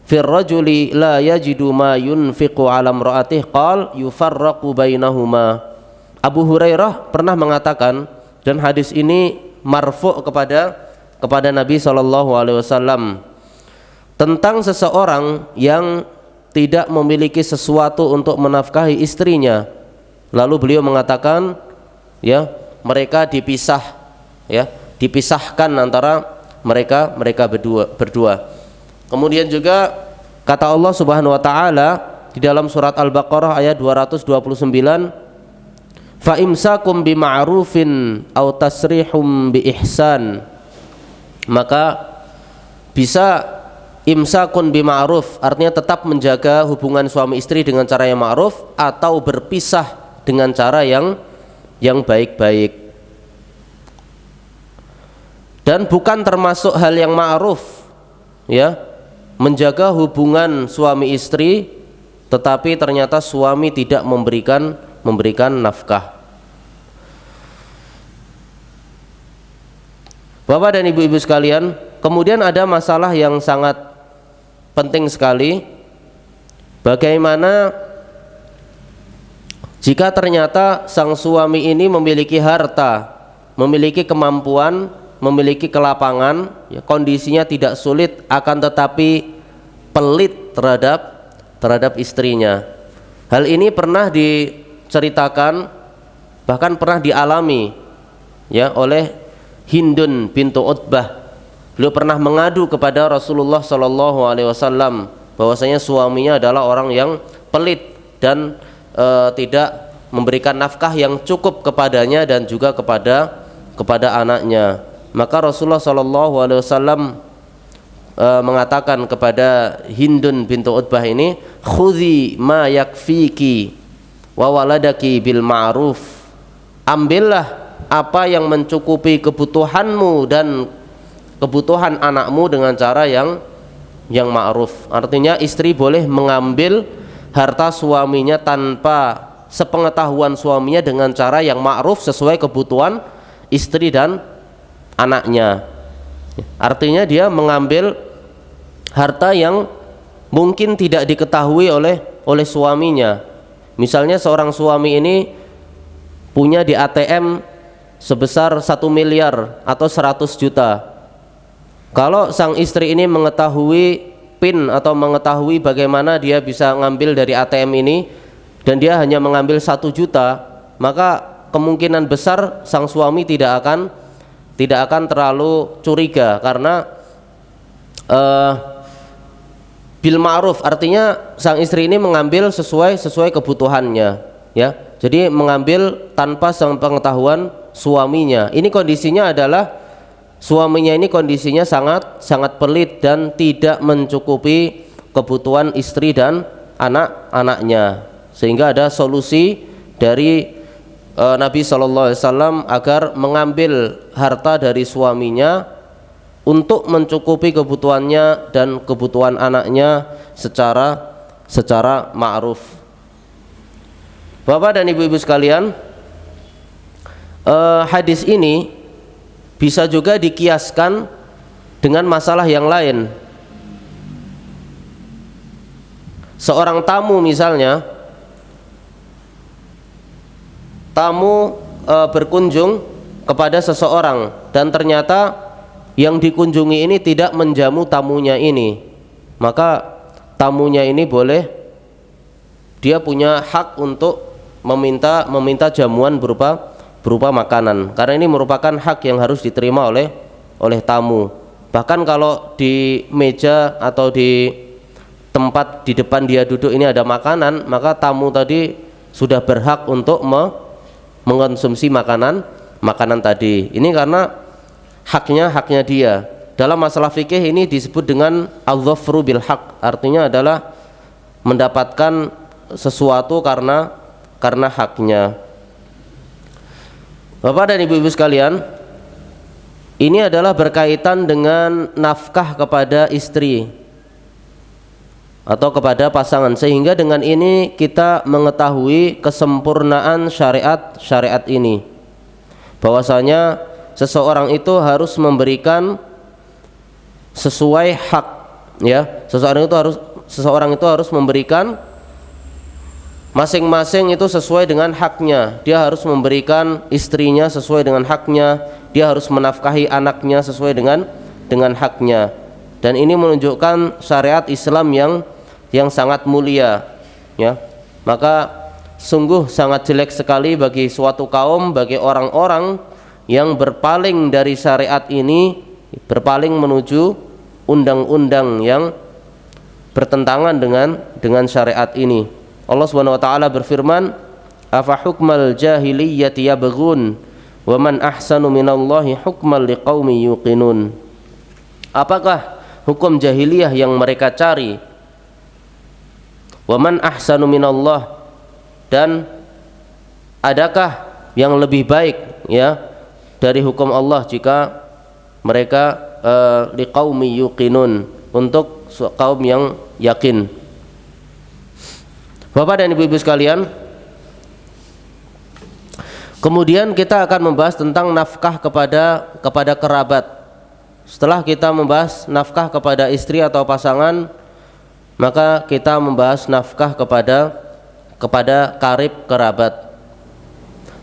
fir rajuli la yajidu ma yunfiqu ala imra'atihi qal yufarraqu bainahuma. Abu Hurairah pernah mengatakan, dan hadis ini marfu kepada Nabi SAW, tentang seseorang yang tidak memiliki sesuatu untuk menafkahi istrinya. Lalu beliau mengatakan ya, mereka dipisahkan antara mereka berdua. Kemudian juga kata Allah Subhanahu wa taala di dalam surat Al-Baqarah ayat 229, fa imsakum bima'rufin aw tasrihum bi ihsan. Maka bisa imsakun bima'ruf, artinya tetap menjaga hubungan suami istri dengan cara yang ma'ruf, atau berpisah dengan cara yang baik-baik. Dan bukan termasuk hal yang ma'ruf ya, menjaga hubungan suami istri tetapi ternyata suami tidak memberikan nafkah. Bapak dan ibu-ibu sekalian, kemudian ada masalah yang sangat penting sekali. Bagaimana jika ternyata sang suami ini memiliki harta, memiliki kemampuan, memiliki kelapangan, ya, kondisinya tidak sulit, akan tetapi pelit terhadap istrinya. Hal ini pernah diceritakan, bahkan pernah dialami ya oleh Hindun bintu Utbah. Beliau pernah mengadu kepada Rasulullah SAW bahwasanya suaminya adalah orang yang pelit dan tidak memberikan nafkah yang cukup kepadanya dan juga kepada anaknya. Maka Rasulullah SAW mengatakan kepada Hindun bintu Utbah ini, khudhi ma yakfiki wa waladaki bil ma'ruf. Ambillah apa yang mencukupi kebutuhanmu dan kebutuhan anakmu dengan cara ma'ruf. Artinya istri boleh mengambil harta suaminya tanpa sepengetahuan suaminya dengan cara yang ma'ruf sesuai kebutuhan istri dan anaknya. Artinya dia mengambil harta yang mungkin tidak diketahui oleh suaminya. Misalnya seorang suami ini punya di ATM sebesar 1 miliar atau 100 juta. Kalau sang istri ini mengetahui PIN atau mengetahui bagaimana dia bisa ngambil dari ATM ini dan dia hanya mengambil 1 juta, maka kemungkinan besar sang suami tidak akan terlalu curiga karena bil ma'ruf, artinya sang istri ini mengambil sesuai kebutuhannya, ya. Jadi mengambil tanpa sepengetahuan suaminya. Ini kondisinya adalah suaminya ini kondisinya sangat pelit dan tidak mencukupi kebutuhan istri dan anak-anaknya, sehingga ada solusi dari Nabi SAW agar mengambil harta dari suaminya untuk mencukupi kebutuhannya dan kebutuhan anaknya secara ma'ruf. Bapak dan ibu-ibu sekalian, hadis ini bisa juga dikiaskan dengan masalah yang lain. Seorang tamu misalnya, berkunjung kepada seseorang dan ternyata yang dikunjungi ini tidak menjamu tamunya ini, maka tamunya ini boleh, dia punya hak untuk meminta jamuan berupa makanan, karena ini merupakan hak yang harus diterima oleh tamu. Bahkan kalau di meja atau di tempat di depan dia duduk ini ada makanan, maka tamu tadi sudah berhak untuk mengkonsumsi makanan tadi. Ini karena haknya dia. Dalam masalah fikih ini disebut dengan al-dhafru bil haq, artinya adalah mendapatkan sesuatu karena haknya. Bapak dan ibu-ibu sekalian, ini adalah berkaitan dengan nafkah kepada istri atau kepada pasangan, sehingga dengan ini kita mengetahui kesempurnaan syariat ini, bahwasanya seseorang itu harus memberikan sesuai hak, ya. Seseorang itu harus memberikan masing-masing itu sesuai dengan haknya. Dia harus memberikan istrinya sesuai dengan haknya, dia harus menafkahi anaknya sesuai dengan haknya. Dan ini menunjukkan syariat Islam yang sangat mulia, ya. Maka sungguh sangat jelek sekali bagi suatu kaum, bagi orang-orang yang berpaling dari syariat ini, berpaling menuju undang-undang yang bertentangan dengan syariat ini. Allah Subhanahu wa taala berfirman, "Afa hukmal jahiliyyati yabghun wa man ahsanu minallahi hukman liqaumin yuqinun." Apakah hukum jahiliyah yang mereka cari? Wa man ahsanu minallah, dan adakah yang lebih baik, ya, dari hukum Allah jika mereka liqaumi yuqinun, untuk kaum yang yakin. Bapak dan ibu-ibu sekalian, kemudian kita akan membahas tentang nafkah kepada kerabat. Setelah kita membahas nafkah kepada istri atau pasangan, maka kita membahas nafkah kepada karib kerabat.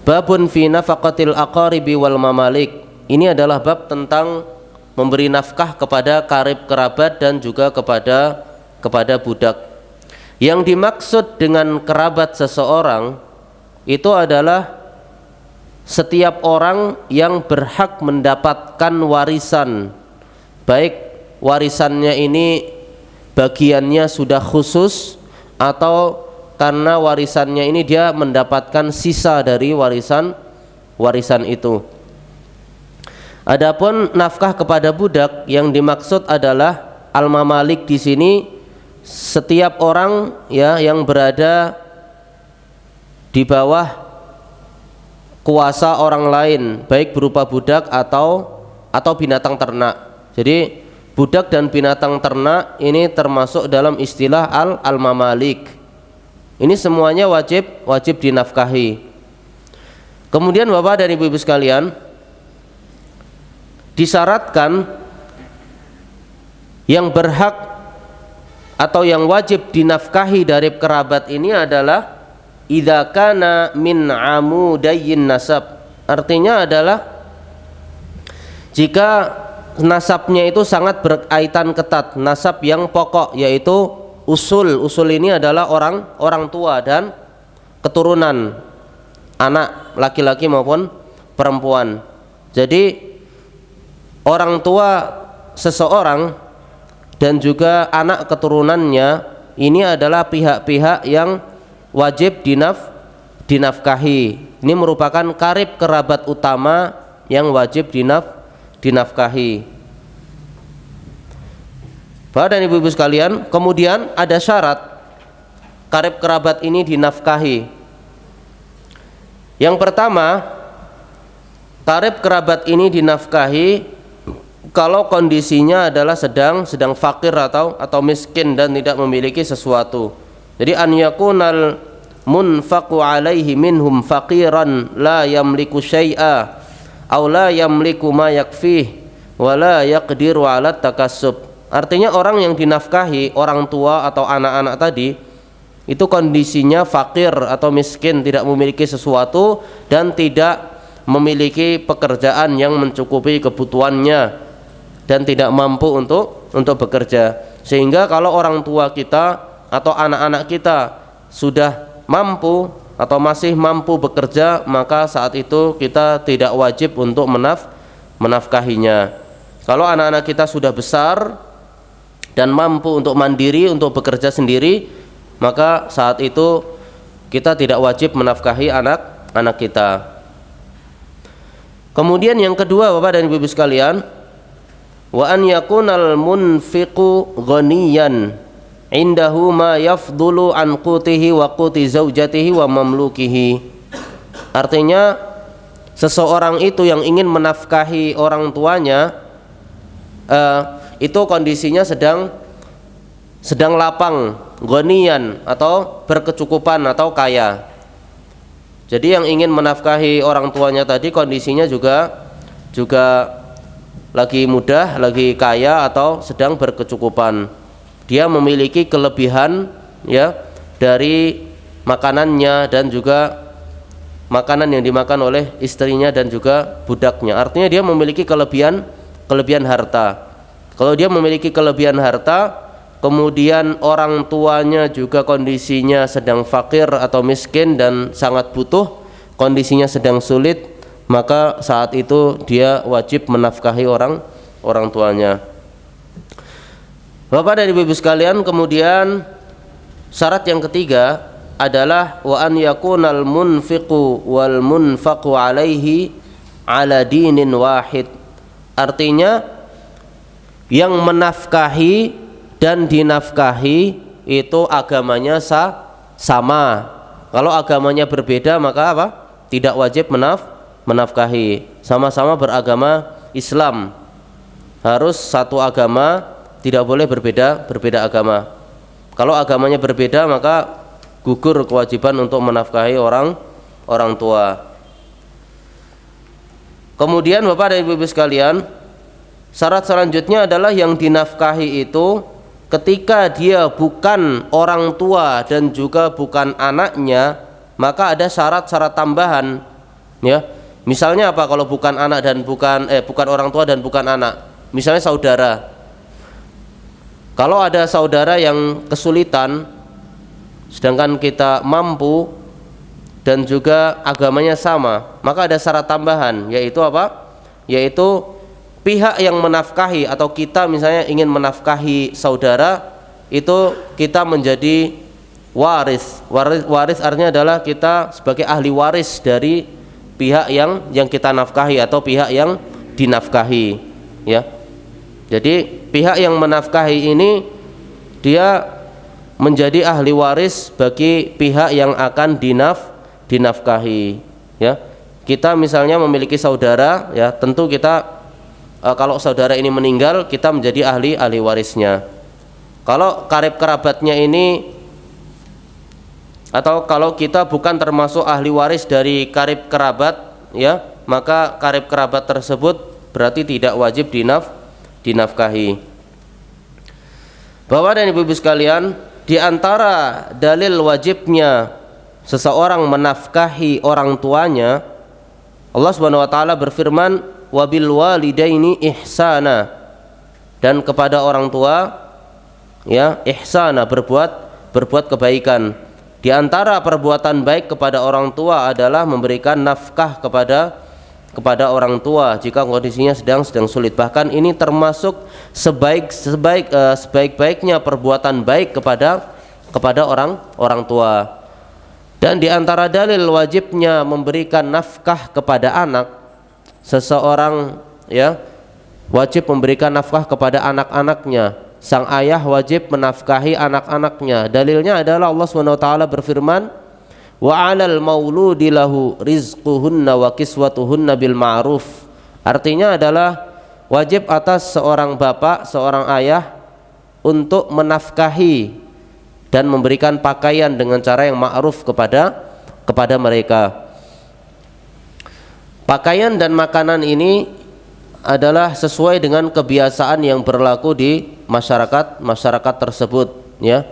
Babun fi nafaqatil aqaribi wal mamalik. Ini adalah bab tentang memberi nafkah kepada karib kerabat dan juga kepada budak. Yang dimaksud dengan kerabat seseorang itu adalah setiap orang yang berhak mendapatkan warisan, baik warisannya ini bagiannya sudah khusus atau karena warisannya ini dia mendapatkan sisa dari warisan itu. Adapun nafkah kepada budak yang dimaksud adalah al-mamalik di sini setiap orang, ya, yang berada di bawah kuasa orang lain, baik berupa budak atau binatang ternak. Jadi budak dan binatang ternak ini termasuk dalam istilah al-mamalik. Ini semuanya wajib dinafkahi. Kemudian Bapak dan Ibu-ibu sekalian, disyaratkan yang berhak atau yang wajib dinafkahi dari kerabat ini adalah idza kana min amudayyin nasab. Artinya adalah jika nasabnya itu sangat berkaitan ketat, nasab yang pokok, yaitu usul. Usul ini adalah orang tua dan keturunan, anak laki-laki maupun perempuan. Jadi orang tua seseorang dan juga anak keturunannya ini adalah pihak-pihak yang wajib dinafkahi. Ini merupakan karib kerabat utama yang wajib dinafkahi. Bapak dan Ibu-ibu sekalian, kemudian ada syarat karib kerabat ini dinafkahi. Yang pertama, karib kerabat ini dinafkahi kalau kondisinya adalah sedang fakir atau miskin dan tidak memiliki sesuatu. Jadi an yakunal munfaqu alaihi minhum faqiran la yamliku syai'a aw la yamliku ma yakfih wa la yaqdiru 'ala takassub. Artinya orang yang dinafkahi, orang tua atau anak-anak tadi, itu kondisinya fakir atau miskin, tidak memiliki sesuatu dan tidak memiliki pekerjaan yang mencukupi kebutuhannya dan tidak mampu untuk bekerja. Sehingga kalau orang tua kita atau anak-anak kita sudah mampu atau masih mampu bekerja, maka saat itu kita tidak wajib untuk menafkahinya. Kalau anak-anak kita sudah besar dan mampu untuk mandiri, untuk bekerja sendiri, maka saat itu kita tidak wajib menafkahi anak-anak kita. Kemudian yang kedua Bapak dan Ibu sekalian, wa an yakunal munfiqu ghaniyan indahu ma yafdulu an qutihi wa quti zaujatihi wa mamlukihi. Artinya seseorang itu yang ingin menafkahi orang tuanya itu kondisinya sedang lapang, ghaniyan atau berkecukupan atau kaya. Jadi yang ingin menafkahi orang tuanya tadi kondisinya juga lagi mudah, lagi kaya atau sedang berkecukupan. Dia memiliki kelebihan ya dari makanannya dan juga makanan yang dimakan oleh istrinya dan juga budaknya. Artinya dia memiliki kelebihan harta. Kalau dia memiliki kelebihan harta, kemudian orang tuanya juga kondisinya sedang fakir atau miskin dan sangat butuh, kondisinya sedang sulit, maka saat itu dia wajib menafkahi orang tuanya. Bapak dan Ibu sekalian, kemudian syarat yang ketiga adalah wa an yakunal munfiqu wal munfaqu alaihi ala dinin wahid. Artinya yang menafkahi dan dinafkahi itu agamanya sama. Kalau agamanya berbeda maka apa? Tidak wajib menafkahi. Sama-sama beragama Islam, harus satu agama, tidak boleh berbeda agama. Kalau agamanya berbeda maka gugur kewajiban untuk menafkahi orang tua. Kemudian Bapak dan Ibu sekalian, syarat selanjutnya adalah yang dinafkahi itu ketika dia bukan orang tua dan juga bukan anaknya, maka ada syarat-syarat tambahan ya. Misalnya apa kalau bukan anak dan bukan orang tua dan bukan anak? Misalnya saudara. Kalau ada saudara yang kesulitan sedangkan kita mampu dan juga agamanya sama, maka ada syarat tambahan, yaitu apa? Yaitu pihak yang menafkahi atau kita misalnya ingin menafkahi saudara, itu kita menjadi waris. Waris artinya adalah kita sebagai ahli waris dari pihak yang kita nafkahi atau pihak yang dinafkahi ya. Jadi pihak yang menafkahi ini dia menjadi ahli waris bagi pihak yang akan dinafkahi ya. Kita misalnya memiliki saudara ya, tentu kita kalau saudara ini meninggal, kita menjadi ahli warisnya. Kalau karib kerabatnya ini, atau kalau kita bukan termasuk ahli waris dari karib kerabat, ya, maka karib kerabat tersebut berarti tidak wajib dinafkahi. Bapak dan Ibu-ibu sekalian, di antara dalil wajibnya seseorang menafkahi orang tuanya, Allah Subhanahu wa taala berfirman, wabil walidaini ihsana, dan kepada orang tua, ya, ihsana, berbuat kebaikan. Di antara perbuatan baik kepada orang tua adalah memberikan nafkah kepada orang tua jika kondisinya sedang sulit. Bahkan ini termasuk sebaik-baiknya perbuatan baik kepada orang tua. Dan di antara dalil wajibnya memberikan nafkah kepada anak, seseorang, ya, wajib memberikan nafkah kepada anak-anaknya. Sang ayah wajib menafkahi anak-anaknya. Dalilnya adalah Allah SWT berfirman, wa 'alal mauludi lahu rizquhunna wa kiswatuhunna bil ma'ruf. Artinya adalah wajib atas seorang bapak, seorang ayah untuk menafkahi dan memberikan pakaian dengan cara yang ma'ruf kepada mereka. Pakaian dan makanan ini adalah sesuai dengan kebiasaan yang berlaku di masyarakat tersebut, ya.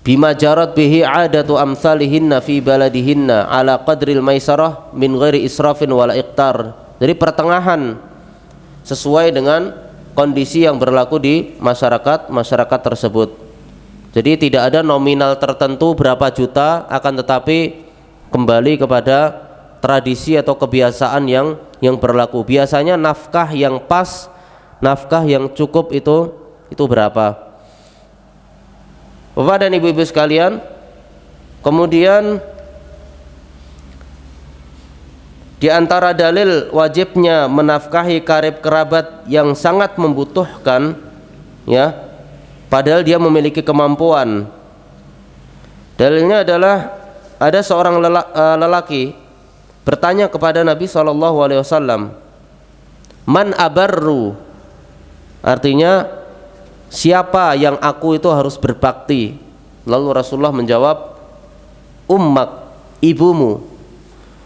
Bima jarat bihi 'adatu amsalihinna fi baladihinna ala qadril maisarah min ghairi israfin wala iqtar. Jadi pertengahan sesuai dengan kondisi yang berlaku di masyarakat tersebut. Jadi tidak ada nominal tertentu berapa juta, akan tetapi kembali kepada tradisi atau kebiasaan yang berlaku. Biasanya nafkah yang pas, nafkah yang cukup itu berapa? Bapak dan Ibu-ibu sekalian, kemudian di antara dalil wajibnya menafkahi karib kerabat yang sangat membutuhkan, ya, padahal dia memiliki kemampuan. Dalilnya adalah ada seorang lelaki bertanya kepada Nabi SAW, man abarru, artinya siapa yang aku itu harus berbakti. Lalu Rasulullah menjawab, ummak, ibumu,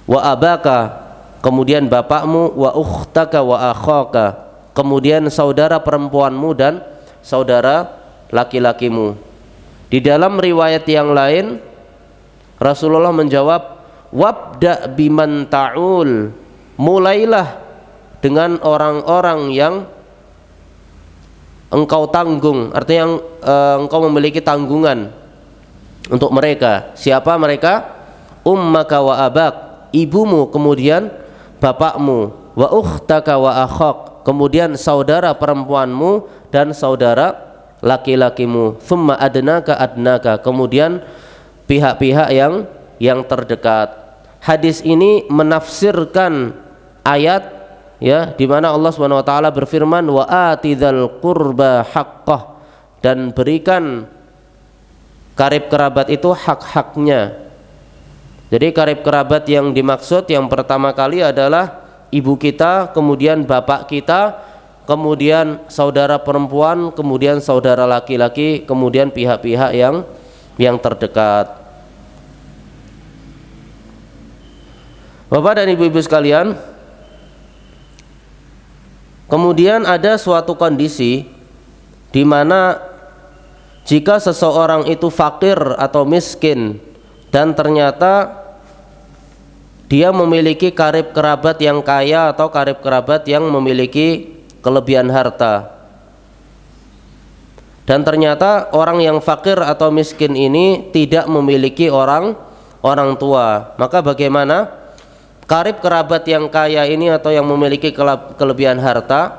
wa abaka, kemudian bapakmu, wa ukhtaka wa akhaka, kemudian saudara perempuanmu dan saudara laki-lakimu. Di dalam riwayat yang lain Rasulullah menjawab, wabda biman ta'ul, mulailah dengan orang-orang yang engkau tanggung, artinya engkau memiliki tanggungan untuk mereka. Siapa mereka? Ummaka wa abak, ibumu, kemudian bapakmu, wa ukhtaka wa akhak, kemudian saudara perempuanmu dan saudara laki-lakimu, thumma adnaka, kemudian pihak-pihak yang terdekat. Hadis ini menafsirkan ayat, ya, di mana Allah Subhanahu wa taala berfirman, wa atidzal qurba haqqah, dan berikan karib kerabat itu hak-haknya. Jadi karib kerabat yang dimaksud yang pertama kali adalah ibu kita, kemudian bapak kita, kemudian saudara perempuan, kemudian saudara laki-laki, kemudian pihak-pihak yang terdekat. Bapak dan Ibu-ibu sekalian, kemudian ada suatu kondisi di mana jika seseorang itu fakir atau miskin dan ternyata dia memiliki karib kerabat yang kaya atau karib kerabat yang memiliki kelebihan harta, dan ternyata orang yang fakir atau miskin ini tidak memiliki orang tua, maka bagaimana? Karib kerabat yang kaya ini atau yang memiliki kelebihan harta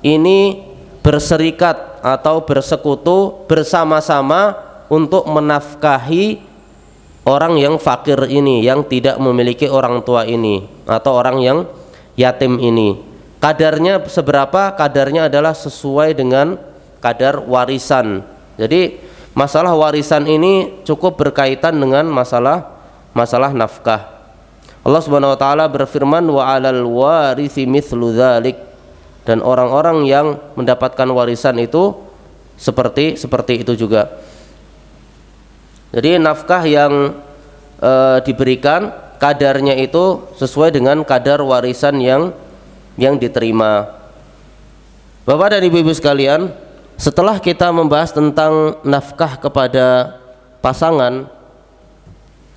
ini berserikat atau bersekutu bersama-sama untuk menafkahi orang yang fakir ini, yang tidak memiliki orang tua ini, atau orang yang yatim ini. Kadarnya seberapa? Kadarnya adalah sesuai dengan kadar warisan. Jadi masalah warisan ini cukup berkaitan dengan masalah nafkah. Allah Subhanahu wa taala berfirman wa 'alal warisi mithlu dzalik, dan orang-orang yang mendapatkan warisan itu seperti itu juga. Jadi nafkah yang diberikan kadarnya itu sesuai dengan kadar warisan yang diterima. Bapak dan Ibu-ibu sekalian, setelah kita membahas tentang nafkah kepada pasangan,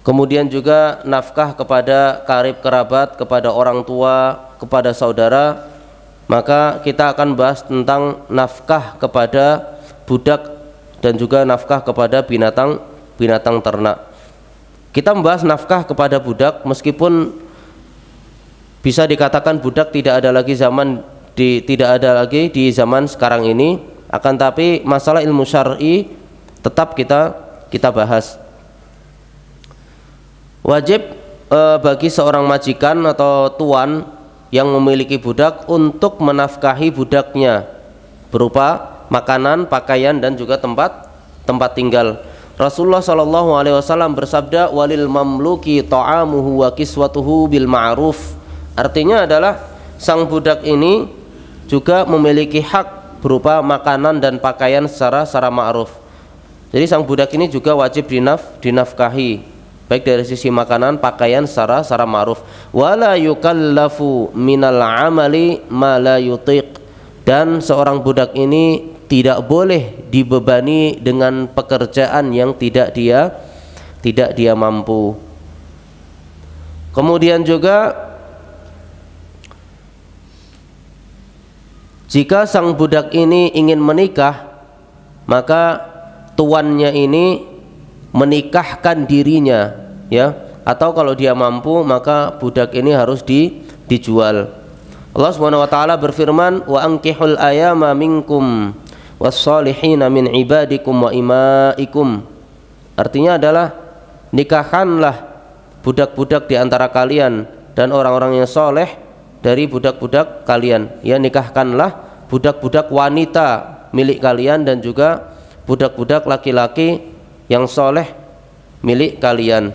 kemudian juga nafkah kepada karib kerabat, kepada orang tua, kepada saudara, maka kita akan bahas tentang nafkah kepada budak dan juga nafkah kepada binatang ternak. Kita membahas nafkah kepada budak, meskipun bisa dikatakan budak tidak ada lagi di zaman sekarang ini, akan tapi masalah ilmu syar'i tetap kita bahas. Wajib bagi seorang majikan atau tuan yang memiliki budak untuk menafkahi budaknya berupa makanan, pakaian, dan juga tempat tinggal. Rasulullah Shallallahu Alaihi Wasallam bersabda, walil mamluki ta'amuhu wa kiswatuhu bil ma'ruf. Artinya adalah sang budak ini juga memiliki hak berupa makanan dan pakaian secara ma'ruf. Jadi sang budak ini juga wajib dinafkahi, baik dari sisi makanan, pakaian secara ma'ruf. Wala yukallafu minal amali ma la yutiq, dan seorang budak ini tidak boleh dibebani dengan pekerjaan yang tidak dia mampu. Kemudian juga jika sang budak ini ingin menikah, maka tuannya ini menikahkan dirinya, ya, atau kalau dia mampu maka budak ini harus dijual. Allah Subhanahu wa taala berfirman, wa ankihul ayama minkum was-salihina min ibadikum wa imaikum. Artinya adalah nikahkanlah budak-budak di antara kalian dan orang-orang yang soleh dari budak-budak kalian. Ya, nikahkanlah budak-budak wanita milik kalian dan juga budak-budak laki-laki yang soleh milik kalian.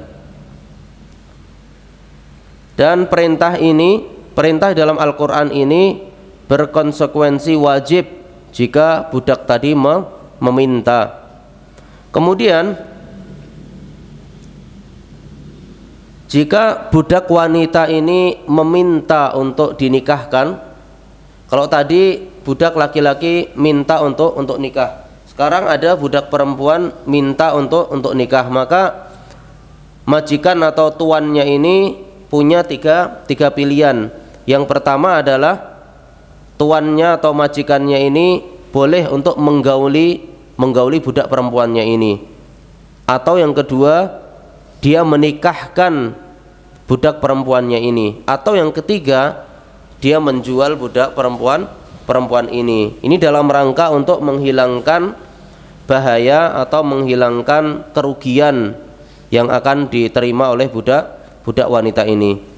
Dan perintah dalam Al-Quran ini berkonsekuensi wajib jika budak tadi meminta. Kemudian jika budak wanita ini meminta untuk dinikahkan, kalau tadi budak laki-laki minta untuk nikah, sekarang ada budak perempuan minta untuk nikah, maka majikan atau tuannya ini punya tiga pilihan. Yang pertama adalah tuannya atau majikannya ini boleh untuk menggauli budak perempuannya ini, atau yang kedua dia menikahkan budak perempuannya ini, atau yang ketiga dia menjual budak perempuan ini. Ini dalam rangka untuk menghilangkan bahaya atau menghilangkan kerugian yang akan diterima oleh budak wanita ini.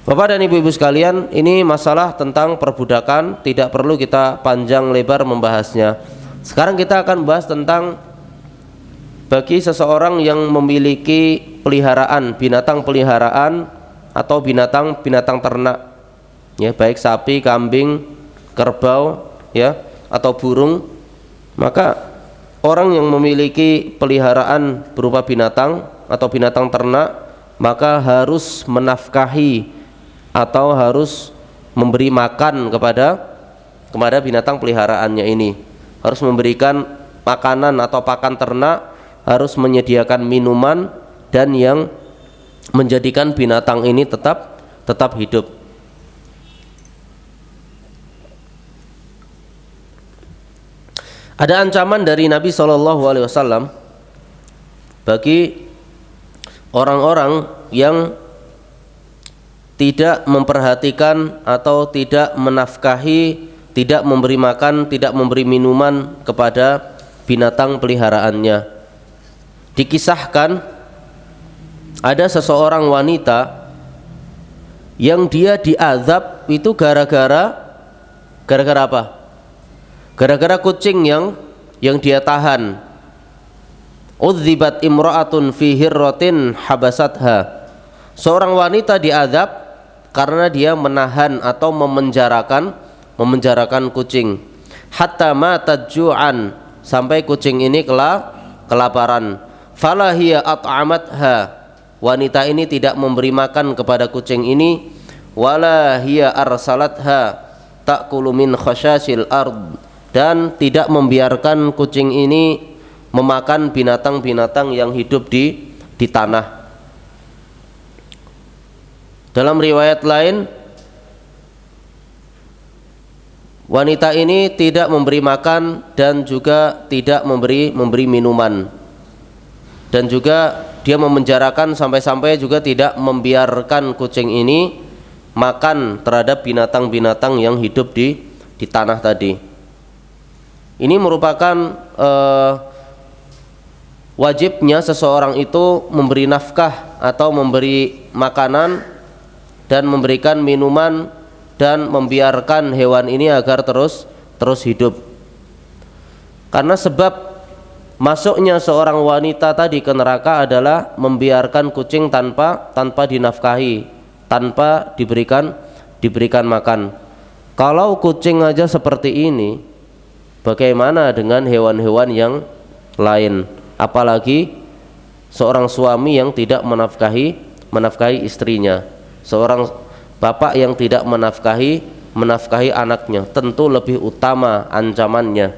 Bapak dan Ibu-ibu sekalian, ini masalah tentang perbudakan, tidak perlu kita panjang lebar membahasnya. Sekarang kita akan bahas tentang bagi seseorang yang memiliki peliharaan, binatang peliharaan atau binatang ternak, ya, baik sapi, kambing, kerbau, ya, atau burung. Maka orang yang memiliki peliharaan berupa binatang atau binatang ternak, maka harus menafkahi atau harus memberi makan kepada binatang peliharaannya ini, harus memberikan makanan atau pakan ternak, harus menyediakan minuman, dan yang menjadikan binatang ini tetap hidup. Ada ancaman dari Nabi SAW bagi orang-orang yang tidak memperhatikan atau tidak menafkahi, tidak memberi makan, tidak memberi minuman kepada binatang peliharaannya. Dikisahkan ada seseorang wanita yang dia diazab itu gara-gara apa? Gara-gara kucing yang dia tahan. Udzibat imra'atun fi hirratin habasatha. Seorang wanita diazab karena dia menahan atau memenjarakan kucing. Hatta matat ju'an, sampai kucing ini kelaparan. Fala hiya at'amatha, wanita ini tidak memberi makan kepada kucing ini. Wala hiya arsalatha ta'kulu min khashasil ard, dan tidak membiarkan kucing ini memakan binatang-binatang yang hidup di tanah. Dalam riwayat lain, wanita ini tidak memberi makan dan juga tidak memberi minuman, dan juga dia memenjarakan sampai-sampai juga tidak membiarkan kucing ini makan terhadap binatang-binatang yang hidup di tanah tadi. Ini merupakan wajibnya seseorang itu memberi nafkah atau memberi makanan dan memberikan minuman dan membiarkan hewan ini agar terus hidup. Karena sebab masuknya seorang wanita tadi ke neraka adalah membiarkan kucing tanpa dinafkahi, tanpa diberikan makan. Kalau kucing aja seperti ini, bagaimana dengan hewan-hewan yang lain? Apalagi seorang suami yang tidak menafkahi istrinya, seorang bapak yang tidak menafkahi anaknya, tentu lebih utama ancamannya.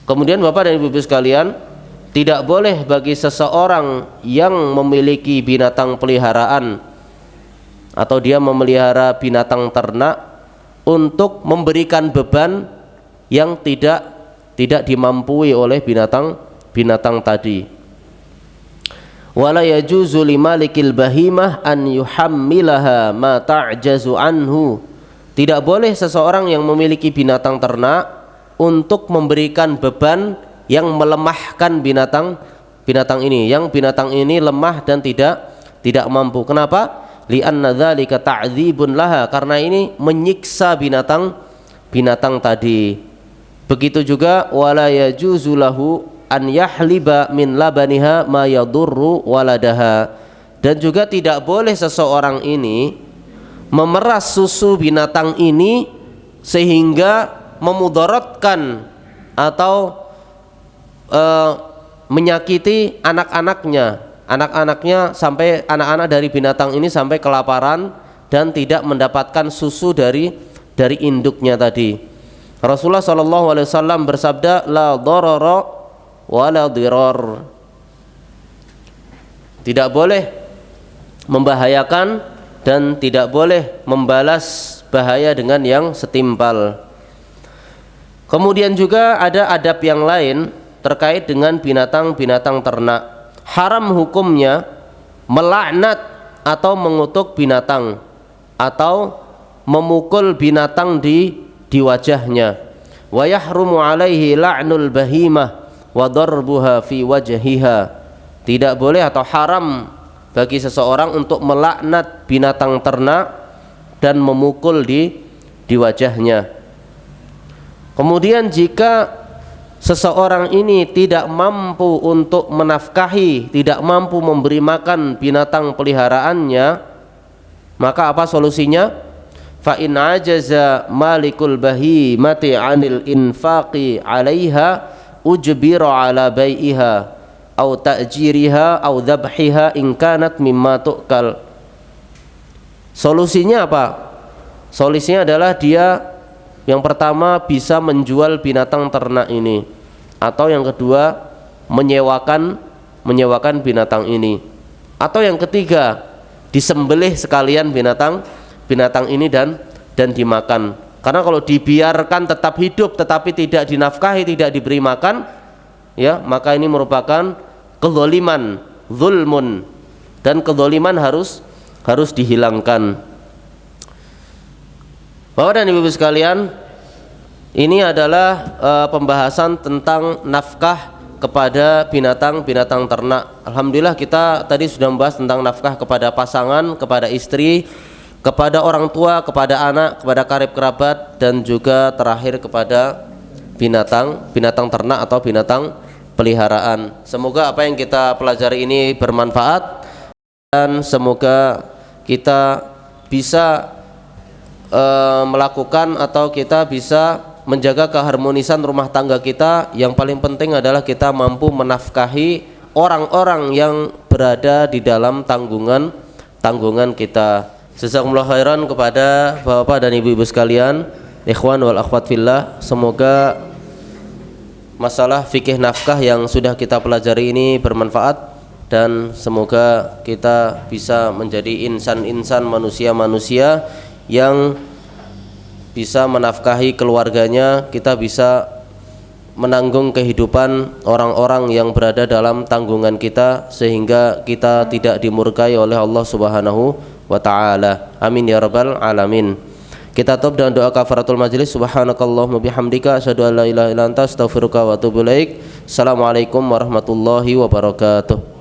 Kemudian Bapak dan Ibu sekalian, tidak boleh bagi seseorang yang memiliki binatang peliharaan atau dia memelihara binatang ternak untuk memberikan beban yang tidak dimampui oleh binatang tadi. Wala yajuzu limalikil bahimah an yuhammilaha ma ta'jazu anhu, tidak boleh seseorang yang memiliki binatang ternak untuk memberikan beban yang melemahkan binatang ini, yang binatang ini lemah dan tidak mampu. Kenapa? Li'anna dzalika ta'dzibun laha, karena ini menyiksa binatang tadi. Begitu juga wala yajuzu lahu an yahliba min labaniha ma yadurru waladaha, dan juga tidak boleh seseorang ini memeras susu binatang ini sehingga memudaratkan atau menyakiti anak-anaknya sampai anak-anak dari binatang ini sampai kelaparan dan tidak mendapatkan susu dari induknya tadi. Rasulullah SAW bersabda, la darara wala dirar, tidak boleh membahayakan dan tidak boleh membalas bahaya dengan yang setimpal. Kemudian juga ada adab yang lain terkait dengan binatang-binatang ternak. Haram hukumnya melaknat atau mengutuk binatang atau memukul binatang di wajahnya. Wa yahrumu alaihi la'nul bahimah wa darbuha fi wajhiha, tidak boleh atau haram bagi seseorang untuk melaknat binatang ternak dan memukul di wajahnya. Kemudian jika seseorang ini tidak mampu untuk menafkahi, tidak mampu memberi makan binatang peliharaannya, maka apa solusinya? Fa in ajaza malikul bahimati 'anil infaqi 'alaiha ujbira ala bai'iha au ta'jiriha au dzabhiha in kanat mimma tu'kal. Solusinya apa? Solusinya adalah dia yang pertama bisa menjual binatang ternak ini, atau yang kedua menyewakan binatang ini, atau yang ketiga disembelih sekalian binatang ini dan dimakan. Karena kalau dibiarkan tetap hidup tetapi tidak dinafkahi, tidak diberi makan, ya, maka ini merupakan kezaliman, zulmun, dan kezaliman harus dihilangkan. Bapak dan Ibu sekalian, ini adalah pembahasan tentang nafkah kepada binatang ternak. Alhamdulillah kita tadi sudah membahas tentang nafkah kepada pasangan, kepada istri, kepada orang tua, kepada anak, kepada karib kerabat, dan juga terakhir kepada binatang ternak atau binatang peliharaan. Semoga apa yang kita pelajari ini bermanfaat dan semoga kita bisa melakukan atau kita bisa menjaga keharmonisan rumah tangga kita. Yang paling penting adalah kita mampu menafkahi orang-orang yang berada di dalam tanggungan kita. Jazakumullah khairan kepada bapak dan ibu-ibu sekalian, ikhwan wal akhwat fillah. Semoga masalah fikih nafkah yang sudah kita pelajari ini bermanfaat, dan semoga kita bisa menjadi insan-insan, manusia-manusia yang bisa menafkahi keluarganya. Kita bisa menanggung kehidupan orang-orang yang berada dalam tanggungan kita, sehingga kita tidak dimurkai oleh Allah Subhanahu wa ta'ala. Amin ya rabbal alamin. Kita tutup dengan doa kafaratul majlis. Subhanakallahumma bihamdika asyhadu an la ilaha illa anta astaghfiruka wa atubu ilaik. Assalamualaikum warahmatullahi wabarakatuh.